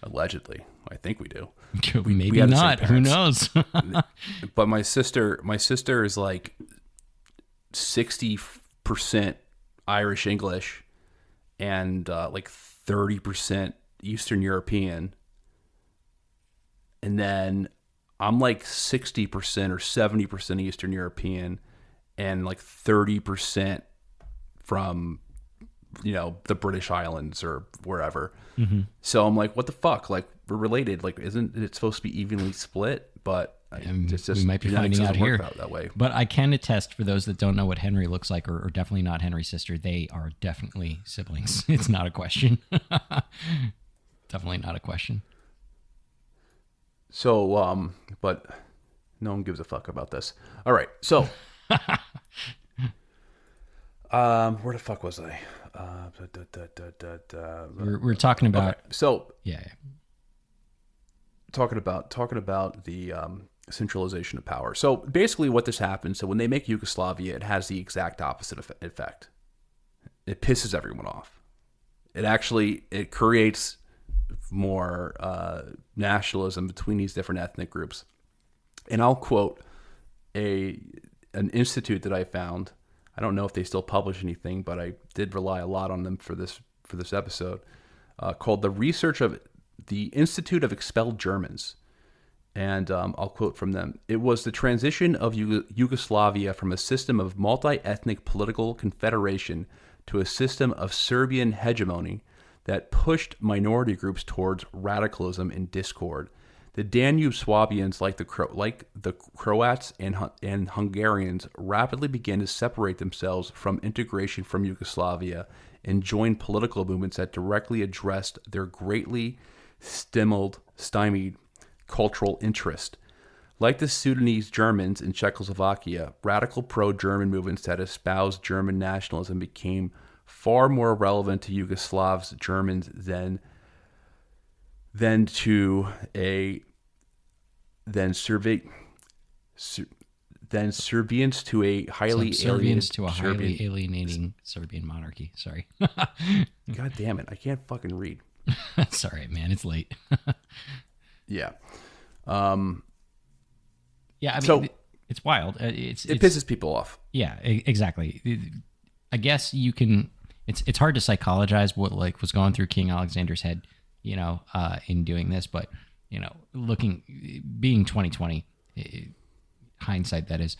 allegedly. I think we do.
Maybe
had the same
not. Who knows?
But my sister is like 60% Irish English and like 30% Eastern European. And then I'm like 60% or 70% Eastern European and like 30% from, the British Islands or wherever.
Mm-hmm.
So I'm like, what the fuck? Like, we're related. Like, isn't it supposed to be evenly split? But it's just,
we might be finding out here
that way.
But I can attest, for those that don't know what Henry looks like, or definitely not Henry's sister, they are definitely siblings. It's not a question. Definitely not a question.
So, but no one gives a fuck about this. All right. So, where the fuck was I?
We're talking about.
Okay. So,
Yeah.
talking about the centralization of power. So basically what this happens, so when they make Yugoslavia, it has the exact opposite effect. It pisses everyone off. It creates more nationalism between these different ethnic groups. And I'll quote an institute that I found. I don't know if they still publish anything, but I did rely a lot on them for this episode, called the Institute of Expelled Germans. And I'll quote from them. It was the transition of Yugoslavia from a system of multi-ethnic political confederation to a system of Serbian hegemony that pushed minority groups towards radicalism and discord. The Danube Swabians, like the Croats and Hungarians, rapidly began to separate themselves from integration from Yugoslavia and joined political movements that directly addressed their greatly stymied cultural interest. Like the Sudanese Germans in Czechoslovakia, radical pro-German movements that espoused German nationalism became far more relevant to Yugoslavs Germans than Serbians to a highly
alienating Serbian monarchy. Sorry.
God damn it! I can't fucking read.
That's all right, man. It's late.
Yeah.
Yeah. I mean,
so
it's wild.
It pisses people off.
Yeah. Exactly. I guess you can. It's hard to psychologize what was going through King Alexander's head, in doing this, but being 2020, hindsight that is,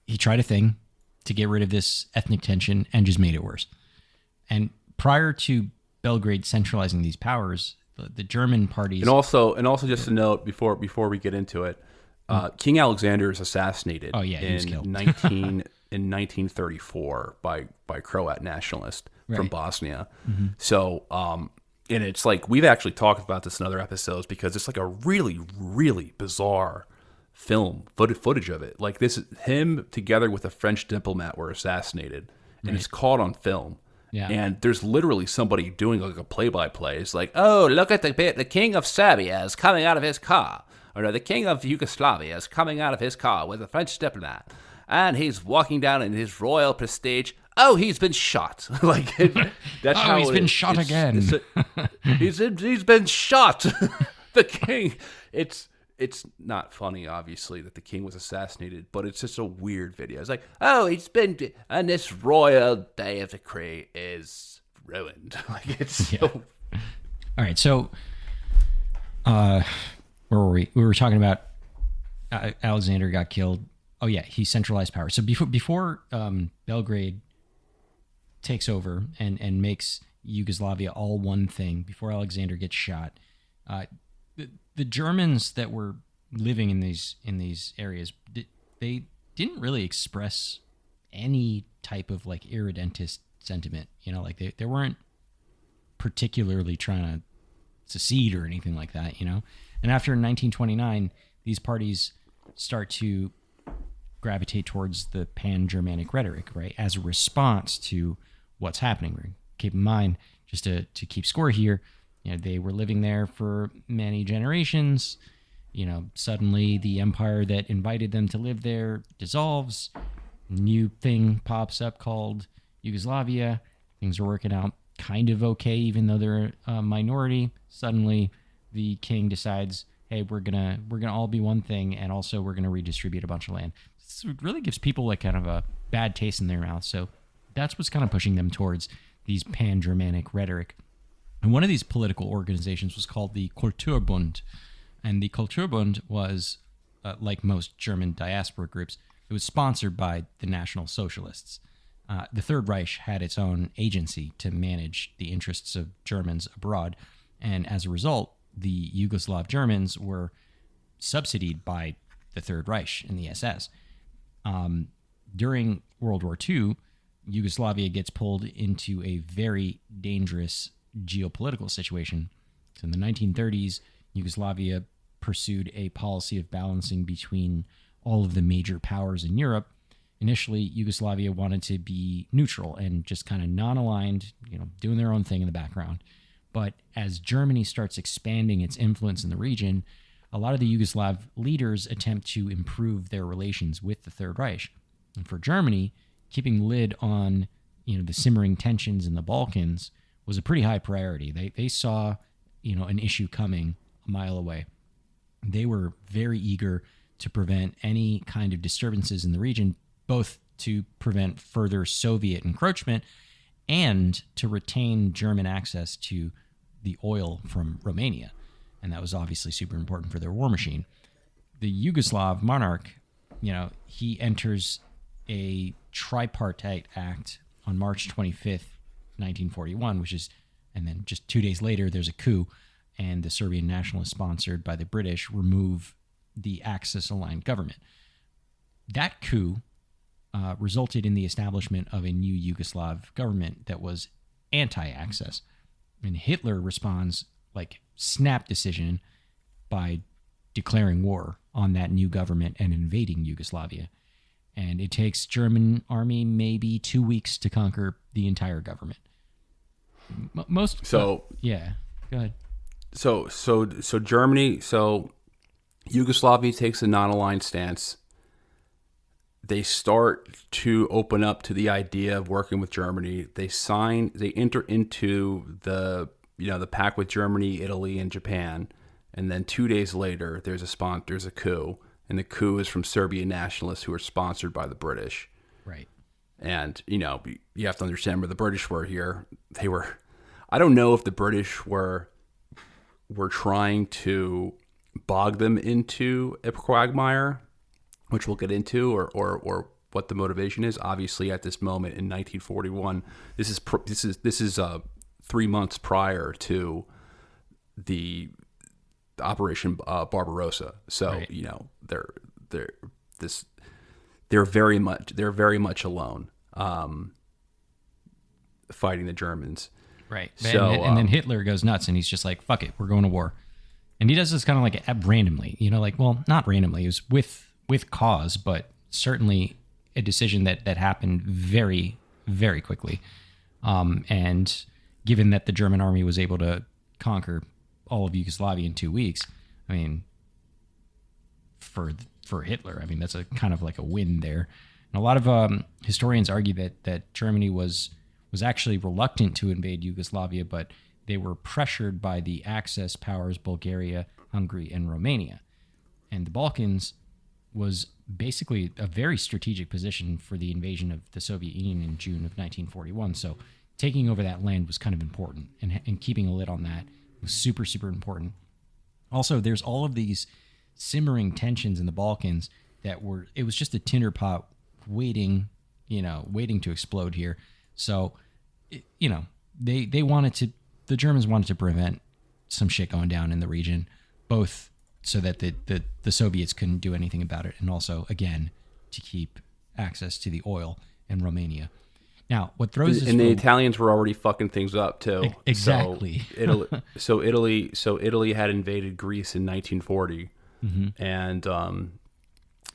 he tried a thing to get rid of this ethnic tension and just made it worse. And prior to Belgrade centralizing these powers, the German parties,
and also just a note before we get into it, King Alexander is assassinated.
Oh yeah, he was killed.
In 1934 by Croat nationalists from Bosnia.
Mm-hmm.
So, and it's like, we've actually talked about this in other episodes because it's like a really, really bizarre footage of it. Like, this, him together with a French diplomat were assassinated, and it's caught on film.
Yeah.
And there's literally somebody doing like a play-by-play. It's like, oh, look at the king of Serbia is coming out of his car. Or no, the king of Yugoslavia is coming out of his car with a French diplomat. And he's walking down in his royal prestige. Oh, he's been shot. That's how
he's been shot again.
He's been shot. The king. It's not funny, obviously, that the king was assassinated, but it's just a weird video. It's like, oh, and this royal day of decree is ruined. So.
All right, so where were we? We were talking about Alexander got killed. Oh yeah, he centralized power. So before Belgrade takes over and makes Yugoslavia all one thing, before Alexander gets shot, the Germans that were living in these areas, they didn't really express any type of irredentist sentiment. They weren't particularly trying to secede or anything like that. And after 1929, these parties start to gravitate towards the pan-Germanic rhetoric, right, as a response to what's happening. Keep in mind, just to keep score here, they were living there for many generations. Suddenly the empire that invited them to live there dissolves. New thing pops up called Yugoslavia. Things are working out kind of okay, even though they're a minority. Suddenly the king decides, hey, we're gonna all be one thing, and also we're gonna redistribute a bunch of land. This really gives people like kind of a bad taste in their mouth. So that's what's kind of pushing them towards these pan-Germanic rhetoric. And one of these political organizations was called the Kulturbund. And the Kulturbund was, like most German diaspora groups, it was sponsored by the National Socialists. The Third Reich had its own agency to manage the interests of Germans abroad. And as a result, the Yugoslav Germans were subsidied by the Third Reich and the SS. During World War II, Yugoslavia gets pulled into a very dangerous geopolitical situation. So in the 1930s, Yugoslavia pursued a policy of balancing between all of the major powers in Europe. Initially, Yugoslavia wanted to be neutral and just kind of non-aligned, doing their own thing in the background. But as Germany starts expanding its influence in the region, a lot of the Yugoslav leaders attempt to improve their relations with the Third Reich. And for Germany, keeping lid on the simmering tensions in the Balkans was a pretty high priority. They saw an issue coming a mile away. They were very eager to prevent any kind of disturbances in the region, both to prevent further Soviet encroachment and to retain German access to the oil from Romania. And that was obviously super important for their war machine. The Yugoslav monarch, he enters a tripartite act on March 25th, 1941, and then just 2 days later, there's a coup, and the Serbian nationalists, sponsored by the British, remove the Axis-aligned government. That coup resulted in the establishment of a new Yugoslav government that was anti-Axis. And Hitler responds like snap decision by declaring war on that new government and invading Yugoslavia. And it takes German army maybe 2 weeks to conquer the entire government. Yeah, go ahead.
So Germany, Yugoslavia takes a non-aligned stance. They start to open up to the idea of working with Germany. They enter into the pact with Germany, Italy, and Japan. And then 2 days later, there's a coup. And the coup is from Serbian nationalists who are sponsored by the British.
Right.
And, you have to understand where the British were here. I don't know if the British were trying to bog them into a quagmire, which we'll get into, or what the motivation is. Obviously, at this moment in 1941, this is 3 months prior to the Operation Barbarossa. So
right.
They're very much alone, fighting the Germans.
Right.
So
and then Hitler goes nuts, and he's just like, "Fuck it, we're going to war." And he does this kind of like randomly, not randomly. It was with cause, but certainly a decision that happened very, very quickly. And given that the German army was able to conquer all of Yugoslavia in 2 weeks, I mean, for Hitler, I mean, that's a kind of like a win there. And a lot of historians argue that Germany was actually reluctant to invade Yugoslavia, but they were pressured by the Axis powers, Bulgaria, Hungary, and Romania. And the Balkans was basically a very strategic position for the invasion of the Soviet Union in June of 1941. So taking over that land was kind of important, and keeping a lid on that was super, super important. Also, there's all of these simmering tensions in the Balkans it was just a tinder pot waiting to explode here. So, the Germans wanted to prevent some shit going down in the region, both so that the Soviets couldn't do anything about it, and also, again, to keep access to the oil in Romania. Now, what throws
the Italians were already fucking things up too.
Exactly.
So Italy had invaded Greece in 1940, and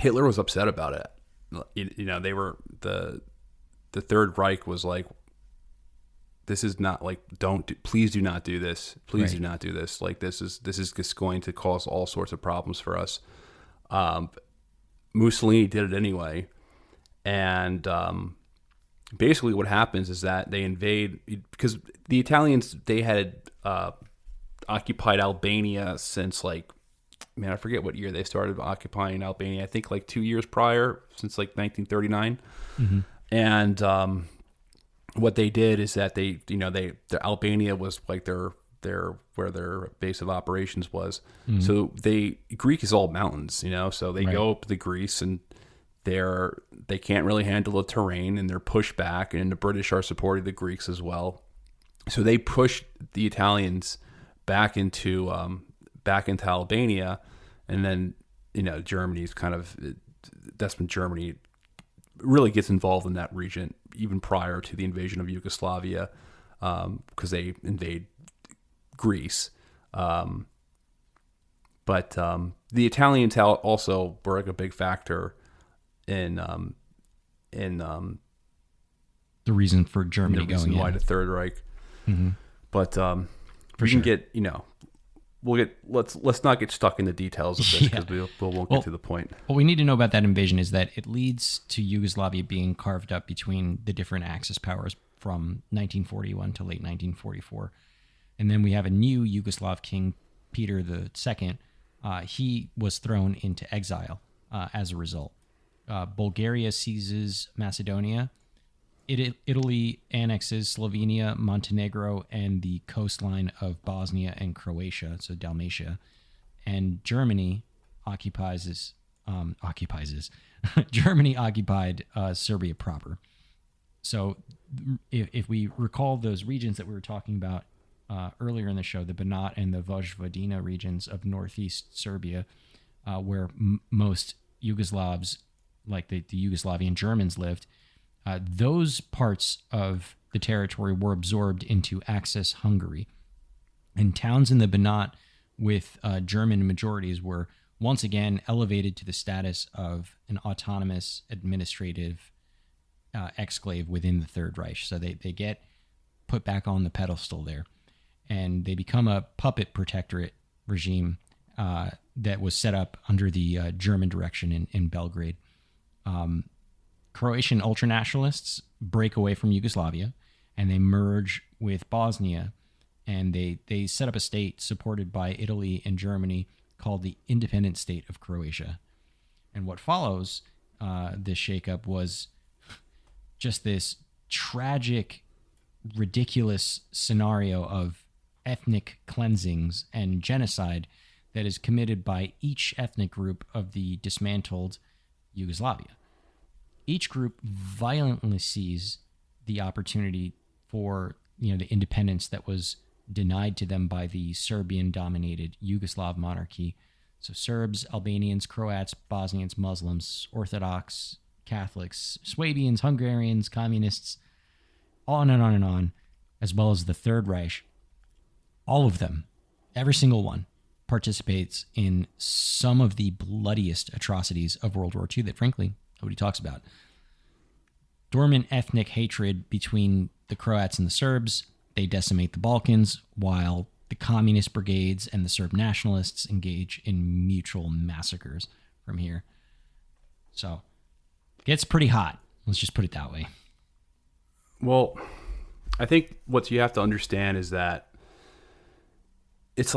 Hitler was upset about it. They were the Third Reich was like, this is not like, please do not do this. Please do not do this. Like this is just going to cause all sorts of problems for us. Mussolini did it anyway. And basically what happens is that they invade, because the Italians, they had occupied Albania since like, man, I forget what year they started occupying Albania. I think like 2 years prior, since like 1939.
Mm-hmm.
And what they did is that the Albania was like their where their base of operations was.
Mm-hmm.
So Greek is all mountains, so they go up to Greece, and they can't really handle the terrain, and they're pushed back, and the British are supporting the Greeks as well. So they pushed the Italians back into Albania, and then Germany's that's when Germany really gets involved in that region, even prior to the invasion of Yugoslavia, because they invade Greece. But the Italians also were like a big factor in
the reason for Germany going in.
Why the Third Reich.
Mm-hmm.
But we can get let's not get stuck in the details of this, because we won't get to the point.
What we need to know about that invasion is that it leads to Yugoslavia being carved up between the different Axis powers from 1941 to late 1944. And then we have a new Yugoslav king, Peter II. He was thrown into exile as a result. Bulgaria seizes Macedonia. Italy annexes Slovenia, Montenegro, and the coastline of Bosnia and Croatia, so Dalmatia. And Germany Germany occupied Serbia proper. So if we recall those regions that we were talking about earlier in the show, the Banat and the Vojvodina regions of northeast Serbia, where most Yugoslavs, like the Yugoslavian Germans, lived, those parts of the territory were absorbed into Axis Hungary. And towns in the Banat with German majorities were once again elevated to the status of an autonomous administrative exclave within the Third Reich. So they get put back on the pedestal there. And they become a puppet protectorate regime that was set up under the German direction in Belgrade. Croatian ultranationalists break away from Yugoslavia, and they merge with Bosnia, and they set up a state supported by Italy and Germany called the Independent State of Croatia. And what follows this shakeup was just this tragic, ridiculous scenario of ethnic cleansings and genocide that is committed by each ethnic group of the dismantled Yugoslavia. Each group violently sees the opportunity for the independence that was denied to them by the Serbian-dominated Yugoslav monarchy. So Serbs, Albanians, Croats, Bosnians, Muslims, Orthodox, Catholics, Swabians, Hungarians, Communists, on and on and on, as well as the Third Reich. All of them, every single one, participates in some of the bloodiest atrocities of World War II that, frankly, nobody talks about. Dormant ethnic hatred between the Croats and the Serbs. They decimate the Balkans, while the communist brigades and the Serb nationalists engage in mutual massacres from here. So, it gets pretty hot. Let's just put it that way.
Well, I think what you have to understand is that it's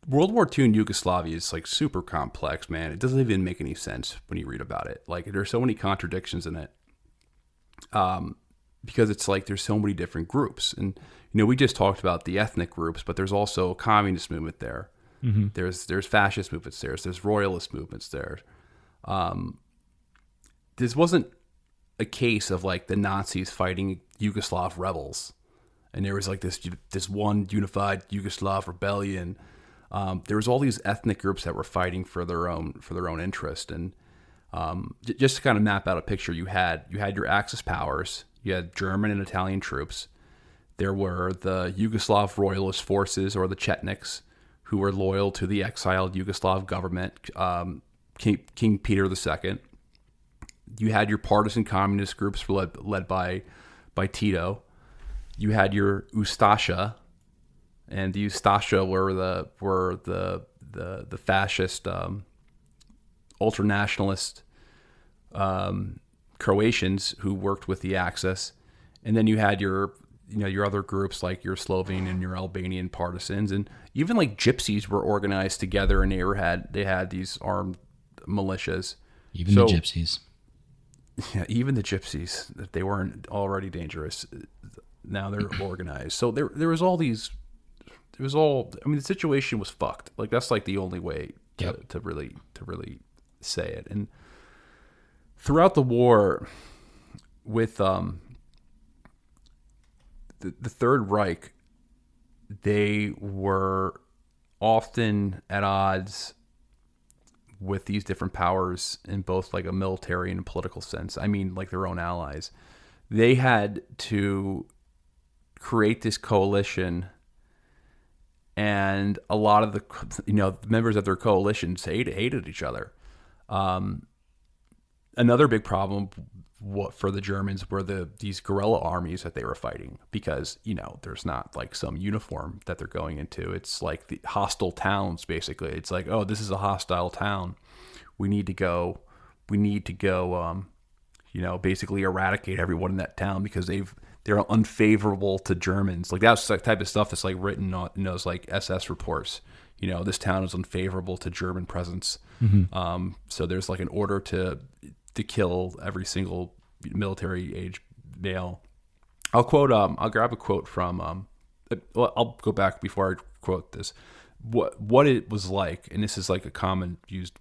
World War II in Yugoslavia is like super complex, man. It doesn't even make any sense when you read about it. Like, there's so many contradictions in it. Because it's like there's so many different groups. And, we just talked about the ethnic groups, but there's also a communist movement there. Mm-hmm. There's fascist movements there. There's royalist movements there. This wasn't a case of like the Nazis fighting Yugoslav rebels. And there was like this one unified Yugoslav rebellion. There was all these ethnic groups that were fighting for their own interest. And just to kind of map out a picture, you had your Axis powers. You had German and Italian troops. There were the Yugoslav royalist forces, or the Chetniks, who were loyal to the exiled Yugoslav government, King Peter II. You had your partisan communist groups led by Tito. You had your Ustasha, and the Ustasha were the fascist ultranationalist Croatians who worked with the Axis, and then you had your other groups like your Slovene and your Albanian partisans, and even like gypsies were organized together, and they had these armed militias.
Even the gypsies.
Yeah, even the gypsies, if they weren't already dangerous, now they're organized. So there was all these. It was all. I mean, the situation was fucked. Like that's like the only way to really say it. And throughout the war, with the Third Reich, they were often at odds with these different powers in both like a military and a political sense. I mean, like their own allies. They had to create this coalition, and a lot of the members of their coalitions hated each other. Another big problem for the Germans were these guerrilla armies that they were fighting, because there's not like some uniform that they're going into. It's like the hostile towns, basically. It's like, oh, this is a hostile town. We need to go. Basically eradicate everyone in that town because they're unfavorable to Germans. Like that's the type of stuff that's like written on those like SS reports. This town is unfavorable to German presence. Mm-hmm. So there's like an order to kill every single military age male. I'll grab a quote from. I'll go back before I quote this. What it was like, and this is like a common used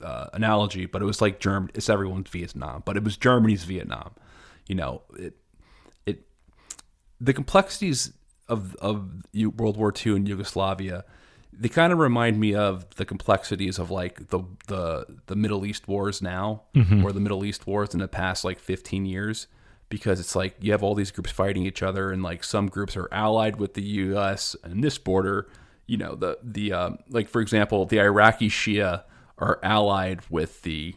analogy, but it was like Germany. It's everyone's Vietnam, but it was Germany's Vietnam. The complexities of World War II in Yugoslavia, they kind of remind me of the complexities of like the Middle East wars now, mm-hmm. or the Middle East wars in the past like 15 years, because it's like you have all these groups fighting each other, and like some groups are allied with the U.S. and this border. Like for example, the Iraqi Shia are allied with the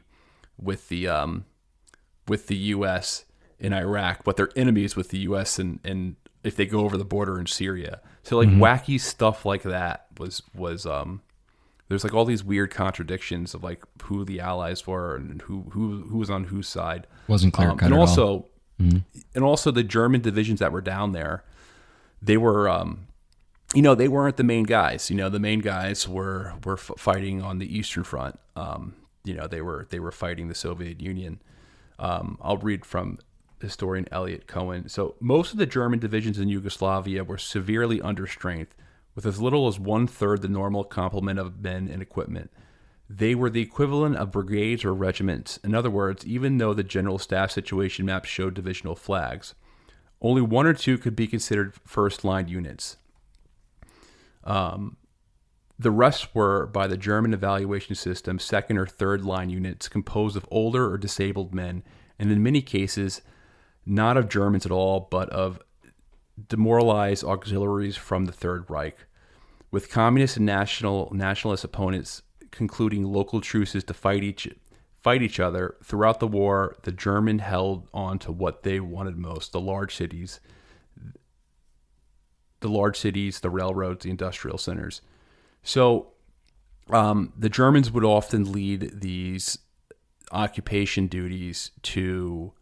U.S. in Iraq, but they're enemies with the U.S. and if they go over the border in Syria. So like mm-hmm. wacky stuff like that was there's like all these weird contradictions of like who the allies were and who was on whose side.
Wasn't clear cut
and
at
also
all. Mm-hmm.
And also the German divisions that were down there, they were they weren't the main guys. The main guys were fighting on the Eastern Front. They were fighting the Soviet Union. I'll read from historian Elliot Cohen. So most of the German divisions in Yugoslavia were severely understrength, with as little as 1/3 the normal complement of men and equipment. They were the equivalent of brigades or regiments. In other words, even though the general staff situation maps showed divisional flags, only one or two could be considered first-line units. The rest were, by the German evaluation system, second or third line units composed of older or disabled men, and in many cases, not of Germans at all, but of demoralized auxiliaries from the Third Reich, with communist and nationalist opponents concluding local truces to fight each other. Throughout the war, the German held on to what they wanted most: the large cities, the railroads, the industrial centers. So the Germans would often lead these occupation duties to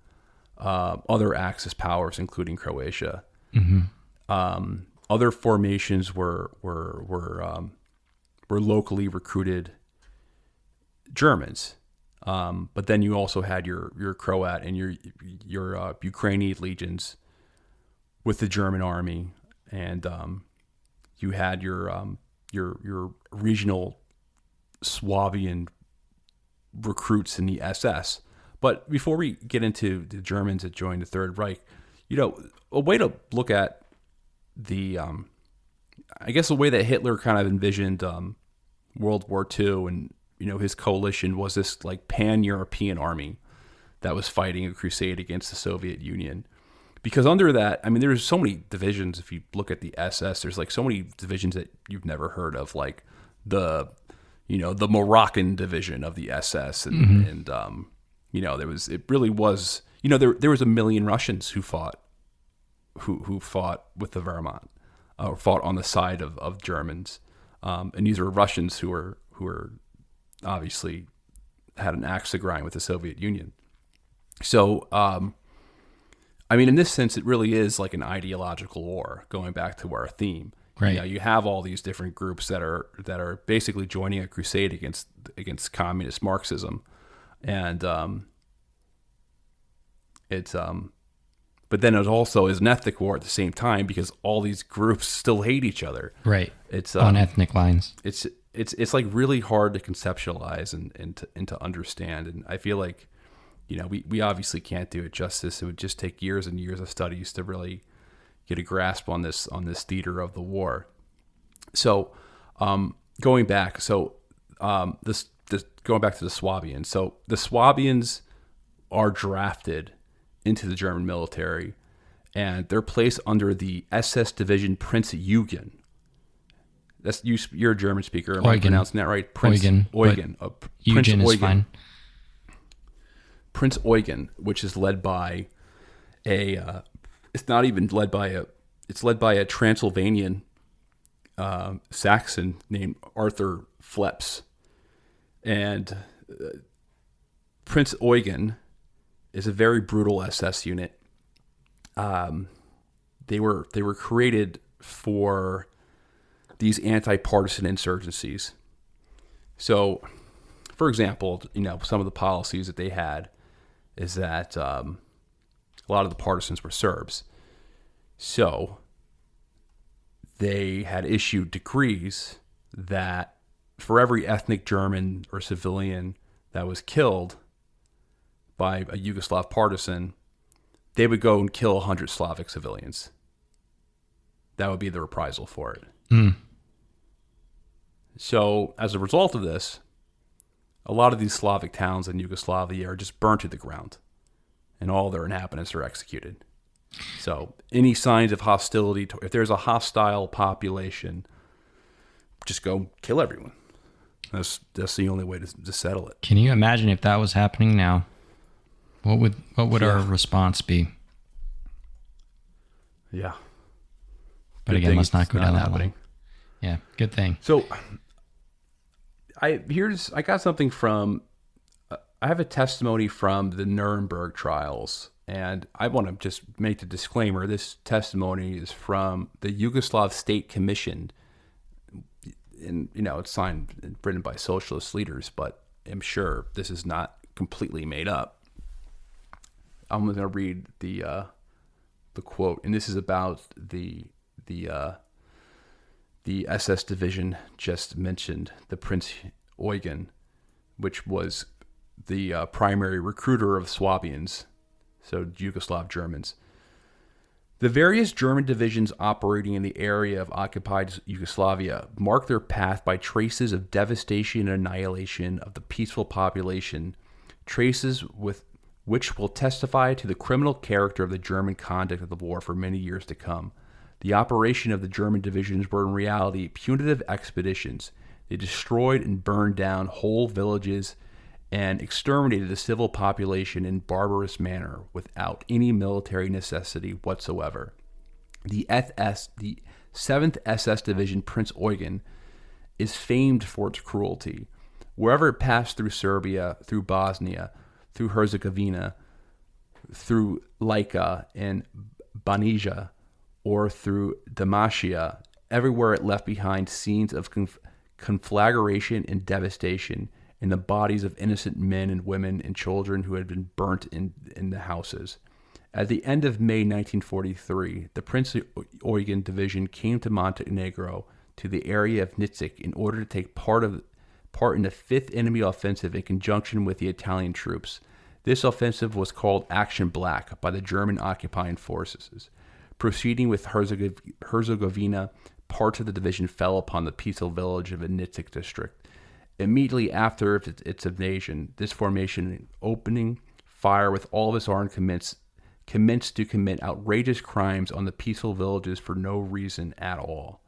other Axis powers, including Croatia. Mm-hmm. Other formations were locally recruited Germans, but then you also had your Croat and your Ukrainian legions with the German army, and you had your regional Swabian recruits in the SS. But before we get into the Germans that joined the Third Reich, a way to look at the way that Hitler kind of envisioned World War II and his coalition was this like pan-European army that was fighting a crusade against the Soviet Union. because under that, I mean, there's so many divisions. If you look at the SS, there's like so many divisions that you've never heard of, like the, the Moroccan division of the SS, and it really was, there was a million Russians who fought with the Wehrmacht, or fought on the side of Germans, and these were Russians who were obviously had an axe to grind with the Soviet Union. So, I mean, in this sense, it really is like an ideological war, going back to our theme.
Right.
You have all these different groups that are basically joining a crusade against communist Marxism, and but then it also is an ethnic war at the same time, because all these groups still hate each other.
Right.
It's
on ethnic lines.
It's like really hard to conceptualize and to understand. And I feel like, we obviously can't do it justice. It would just take years and years of studies to really get a grasp on this theater of the war. So, going back, going back to the Swabians. So the Swabians are drafted into the German military, and they're placed under the SS division Prince Eugen. You're a German speaker. Am I pronouncing that right?
Eugen. Eugen is fine.
Prince Eugen, which is led by it's led by a Transylvanian Saxon named Arthur Fleps. And Prince Eugen is a very brutal SS unit. They were created for these anti-partisan insurgencies. So, for example, some of the policies that they had is that a lot of the partisans were Serbs. So they had issued decrees that for every ethnic German or civilian that was killed by a Yugoslav partisan, they would go and kill 100 Slavic civilians. That would be the reprisal for it.
Mm.
So as a result of this, a lot of these Slavic towns in Yugoslavia are just burnt to the ground, and all their inhabitants are executed. So any signs of hostility, if there's a hostile population, just go kill everyone. That's the only way to settle it.
Can you imagine if that was happening now? What would our response be?
Yeah.
But again, let's not go down that line. Yeah, good thing.
So I got something from, I have a testimony from the Nuremberg trials, and I want to just make the disclaimer. This testimony is from the Yugoslav State Commission, and it's signed and written by socialist leaders, but I'm sure this is not completely made up. I'm going to read the quote, and this is about the SS division just mentioned, the Prince Eugen, which was the primary recruiter of Swabians, so Yugoslav Germans. The various German divisions operating in the area of occupied Yugoslavia mark their path by traces of devastation and annihilation of the peaceful population, traces which will testify to the criminal character of the German conduct of the war for many years to come. The operation of the German divisions were in reality punitive expeditions. They destroyed and burned down whole villages and exterminated the civil population in barbarous manner without any military necessity whatsoever. The 7th SS Division Prince Eugen is famed for its cruelty. Wherever it passed through Serbia, through Bosnia, through Herzegovina, through Lika and Banija, or through Dalmatia, everywhere it left behind scenes of conflagration and devastation in the bodies of innocent men and women and children who had been burnt in the houses. At the end of May 1943, the Prince Eugen Division came to Montenegro, to the area of Nitzik, in order to take part in the 5th enemy offensive in conjunction with the Italian troops. This offensive was called Action Black by the German occupying forces. Proceeding with Herzegovina, parts of the division fell upon the peaceful village of the Nitzik district. Immediately after its invasion, this formation, opening fire with all of its arms, commenced to commit outrageous crimes on the peaceful villages for no reason at all.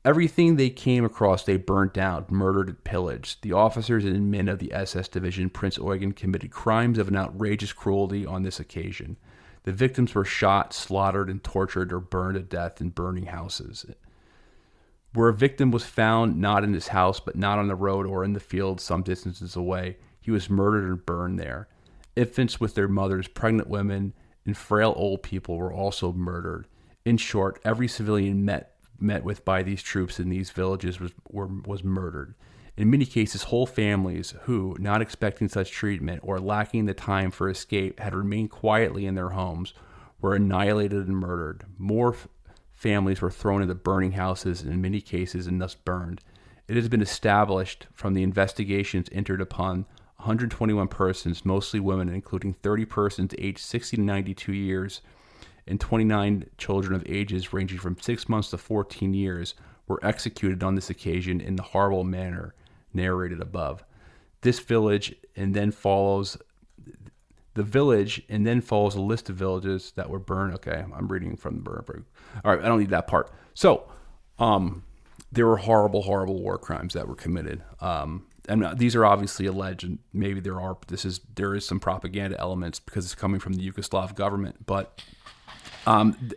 Everything they came across, they burnt down, murdered, and pillaged. The officers and men of the SS Division Prince Eugen committed crimes of an outrageous cruelty on this occasion. The victims were shot, slaughtered, and tortured or burned to death in burning houses. Where a victim was found not in his house, but not on the road or in the field some distances away, he was murdered and burned there. Infants with their mothers, pregnant women, and frail old people were also murdered. In short, every civilian met with by these troops in these villages was murdered. In many cases, whole families who, not expecting such treatment or lacking the time for escape, had remained quietly in their homes, were annihilated and murdered. More families were thrown into burning houses, and in many cases, and thus burned. It has been established from the investigations entered upon 121 persons, mostly women, including 30 persons aged 60 to 92 years, and 29 children of ages ranging from 6 months to 14 years were executed on this occasion in the horrible manner narrated above. The village and then follows a list of villages that were burned. Okay, I'm reading from the burn. All right, I don't need that part. So, there were horrible, horrible war crimes that were committed. And these are obviously alleged, and maybe there is some propaganda elements because it's coming from the Yugoslav government, but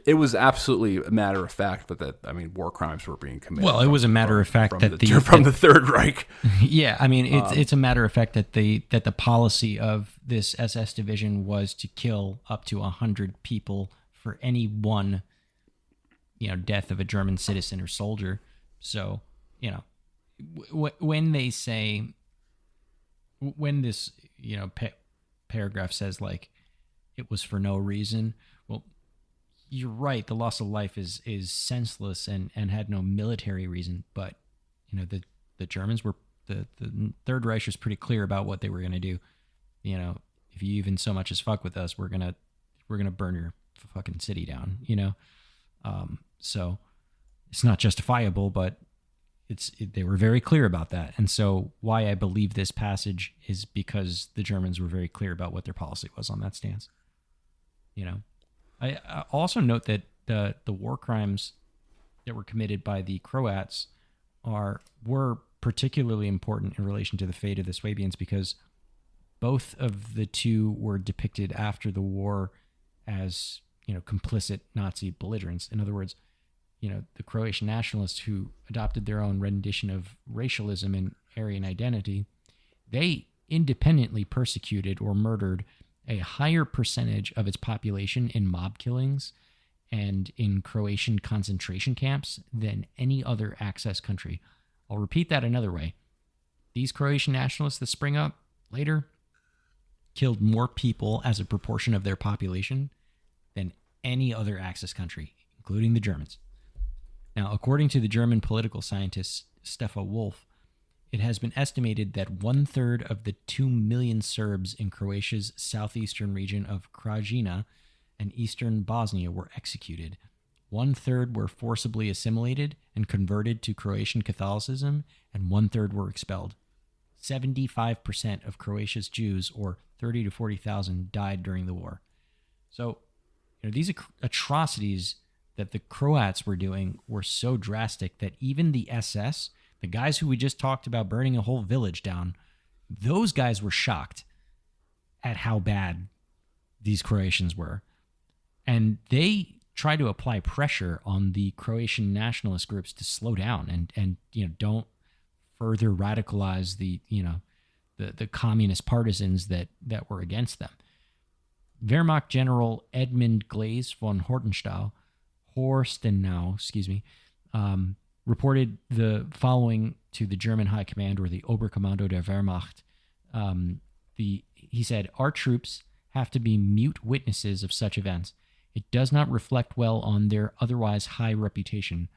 it was absolutely a matter of fact that war crimes were being committed.
Well, it was a matter of fact that
the Third Reich.
Yeah, I mean, it's a matter of fact that the policy of this SS division was to kill up to 100 people for any one, death of a German citizen or soldier. So, when they say, when this paragraph says like it was for no reason, well, you're right. The loss of life is senseless and had no military reason. But the Germans were the Third Reich was pretty clear about what they were going to do. If you even so much as fuck with us, we're gonna burn your fucking city down. So it's not justifiable, but they were very clear about that. And so why I believe this passage is because the Germans were very clear about what their policy was on that stance. I also note that the war crimes that were committed by the Croats were particularly important in relation to the fate of the Swabians, because both of the two were depicted after the war as complicit Nazi belligerents. In other words, the Croatian nationalists who adopted their own rendition of racialism and Aryan identity, they independently persecuted or murdered a higher percentage of its population in mob killings and in Croatian concentration camps than any other Axis country. I'll repeat that another way. These Croatian nationalists that spring up later killed more people as a proportion of their population than any other Axis country, including the Germans. Now, according to the German political scientist Stefan Wolf, it has been estimated that 1/3 of the 2 million Serbs in Croatia's southeastern region of Krajina and eastern Bosnia were executed. 1/3 were forcibly assimilated and converted to Croatian Catholicism, and 1/3 were expelled. 75% of Croatia's Jews, or 30 to 40,000, died during the war. So, these atrocities that the Croats were doing were so drastic that even the SS, the guys who we just talked about burning a whole village down, those guys were shocked at how bad these Croatians were. And they try to apply pressure on the Croatian nationalist groups to slow down and don't further radicalize the communist partisans that were against them. Wehrmacht General Edmund Glaise von Horstenau, reported the following to the German High Command, or the Oberkommando der Wehrmacht. He said, "Our troops have to be mute witnesses of such events. It does not reflect well on their otherwise high reputation.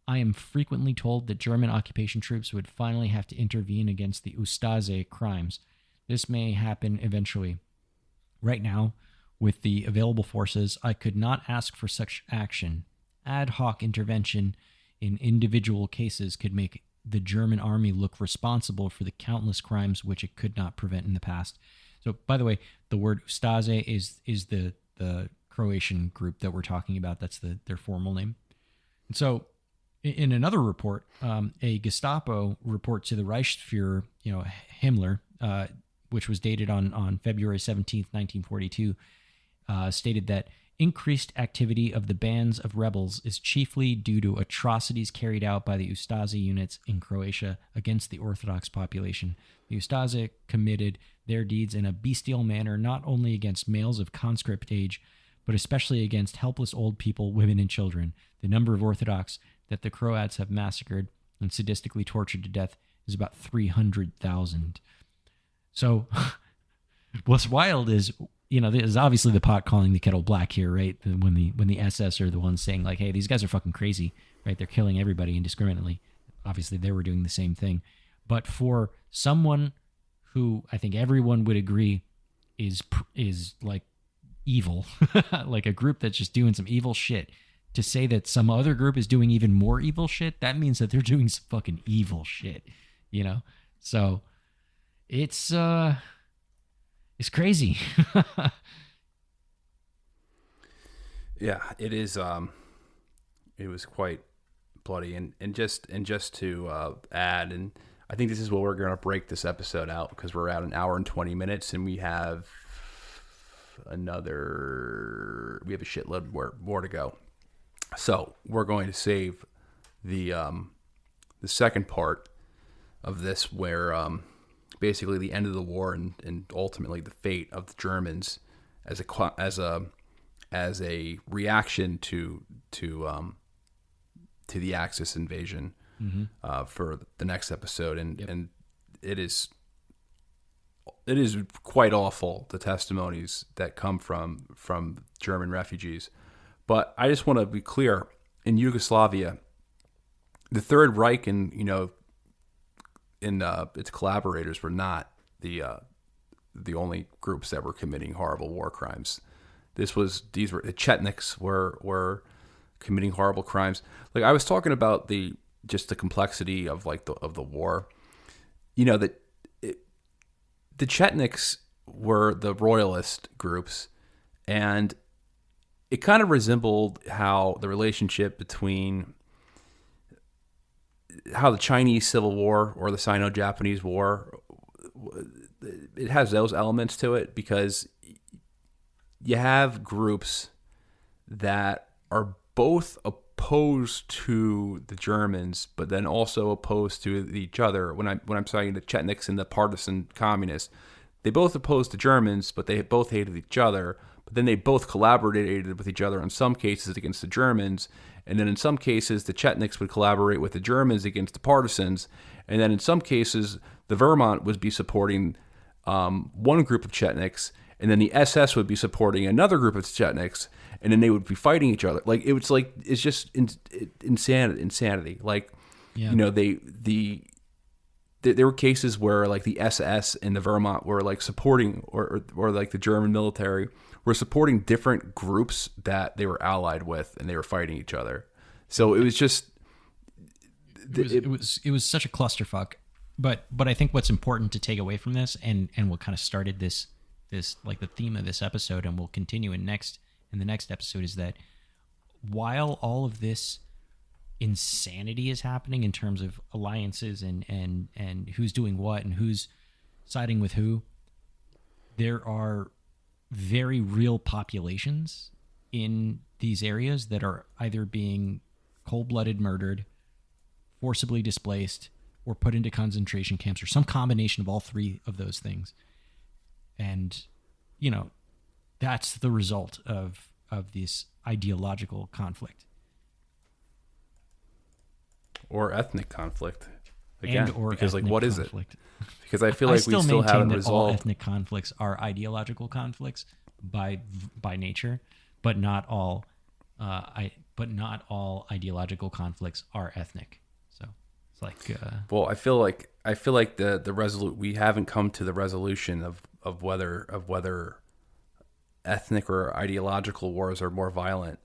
I am frequently told that German occupation troops would finally have to intervene against the Ustase crimes. This may happen eventually. Right now, with the available forces, I could not ask for such action. Ad hoc intervention in individual cases could make the German army look responsible for the countless crimes which it could not prevent in the past." So, by the way, the word Ustaze is the Croatian group that we're talking about. That's their formal name. And so, in another report, a Gestapo report to the Reichsfuhrer, Himmler, which was dated on February 17th, 1942, stated that increased activity of the bands of rebels is chiefly due to atrocities carried out by the Ustaze units in Croatia against the Orthodox population. The Ustaze committed their deeds in a bestial manner, not only against males of conscript age, but especially against helpless old people, women, and children. The number of Orthodox that the Croats have massacred and sadistically tortured to death is about 300,000. So what's wild is, there's obviously the pot calling the kettle black here, right? When the SS are the ones saying like, hey, these guys are fucking crazy, right? They're killing everybody indiscriminately. Obviously they were doing the same thing. But for someone who I think everyone would agree is like evil, like a group that's just doing some evil shit, to say that some other group is doing even more evil shit, that means that they're doing some fucking evil shit, So it's crazy.
Yeah, it is. It was quite bloody, and just to add, and I think this is where we're going to break this episode out, because we're at an hour and 20 minutes, and we have a shitload more to go. So we're going to save the second part of this, where basically the end of the war and ultimately the fate of the Germans as a reaction to the Axis invasion, for the next episode, and it is quite awful, the testimonies that come from German refugees. But I just want to be clear, in Yugoslavia, the Third Reich and its collaborators were not the only groups that were committing horrible war crimes. These were the Chetniks were committing horrible crimes. Like I was talking about the complexity of the war. The Chetniks were the royalist groups, and it kind of resembled how the relationship between how the Chinese Civil War or the Sino-Japanese War, it has those elements to it, because you have groups that are both opposed to the Germans, but then also opposed to each other. When I'm saying the Chetniks and the partisan communists, they both opposed the Germans, but they both hated each other. But then they both collaborated with each other in some cases against the Germans, and then in some cases the Chetniks would collaborate with the Germans against the partisans, and then in some cases the Wehrmacht would be supporting one group of Chetniks, and then the SS would be supporting another group of Chetniks, and then they would be fighting each other. It's just insanity. There were cases where like the SS and the Wehrmacht were like supporting, or like the German military were supporting different groups that they were allied with, and they were fighting each other. So it was just
it was such a clusterfuck. But I think what's important to take away from this, and what kind of started this like the theme of this episode, and will continue in the next episode, is that while all of this insanity is happening in terms of alliances and who's doing what and who's siding with who, there are very real populations in these areas that are either being cold-blooded murdered, forcibly displaced, or put into concentration camps, or some combination of all three of those things. And that's the result of this ideological conflict.
Or ethnic conflict, again, because what conflict. Is it? Because I feel
I
like we still haven't
that
resolved.
All ethnic conflicts are ideological conflicts by nature, but not all ideological conflicts are ethnic. So it's like.
Well, I feel like the we haven't come to the resolution of whether ethnic or ideological wars are more violent.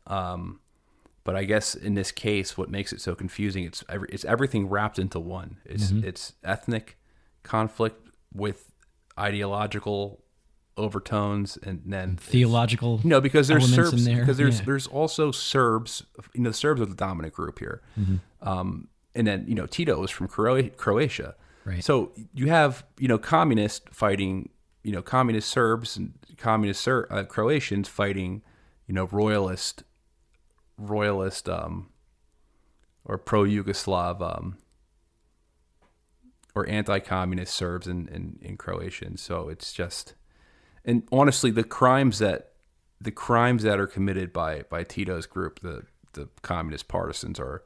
But I guess in this case, what makes it so confusing, it's everything wrapped into one. It's ethnic conflict with ideological overtones, and then
Theological,
because there's
elements
Serbs,
in there.
because
Yeah.
there's also Serbs. The Serbs are the dominant group here, and then Tito is from Croatia,
Right.
So you have communist fighting, communist Serbs and communist Croatians fighting, royalist, or pro-Yugoslav, or anti-communist Serbs and Croatians. So it's just, and honestly, the crimes that are committed by Tito's group, the communist partisans, we're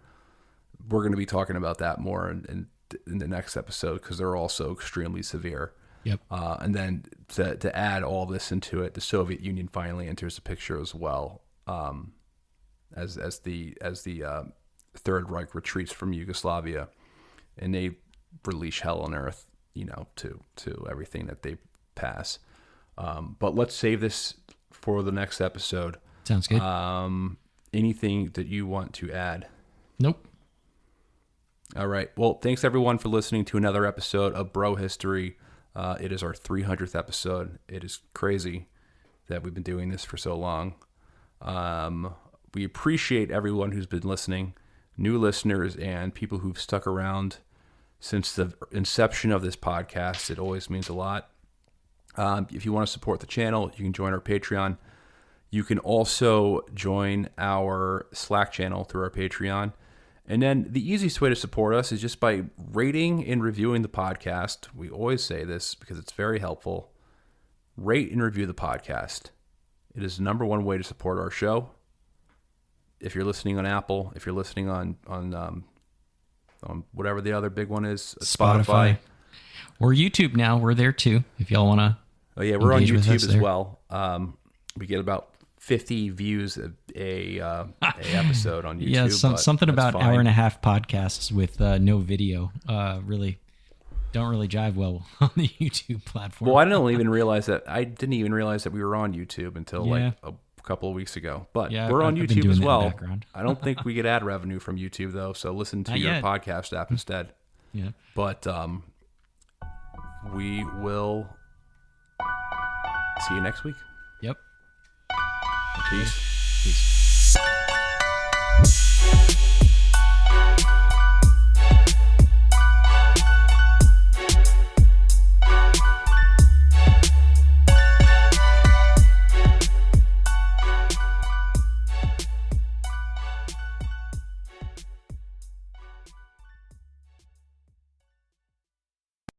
going to be talking about that more in the next episode, because they're also extremely severe.
Yep.
And then to add all this into it, the Soviet Union finally enters the picture as well, as the Third Reich retreats from Yugoslavia, and they release hell on earth, to everything that they pass. But let's save this for the next episode.
Sounds good.
Anything that you want to add?
Nope.
All right. Well, thanks everyone for listening to another episode of Bro History. It is our 300th episode. It is crazy that we've been doing this for so long. We appreciate everyone who's been listening, new listeners and people who've stuck around since the inception of this podcast. It always means a lot. If you want to support the channel, you can join our Patreon. You can also join our Slack channel through our Patreon. And then the easiest way to support us is just by rating and reviewing the podcast. We always say this because it's very helpful. Rate and review the podcast. It is the number one way to support our show. If you're listening on Apple, if you're listening on whatever the other big one is, Spotify.
Or YouTube now. We're there too, if y'all want to.
Oh yeah, we're on
engage with
YouTube
us
as
there.
well. We get about 50 views a episode on YouTube.
Yeah,
but
something
that's
about
fine.
hour and a half podcasts with no video really don't really jive well on the YouTube platform.
Well, I didn't even realize that we were on YouTube until
Yeah.
like a couple of weeks ago. But
Yeah,
we're on
I've been
YouTube
doing
as
that in the
well.
background.
I don't think we get ad revenue from YouTube though, so listen to
Not
your
yet.
podcast app instead.
Yeah.
But we will see you next week.
Yep.
Peace.
Peace.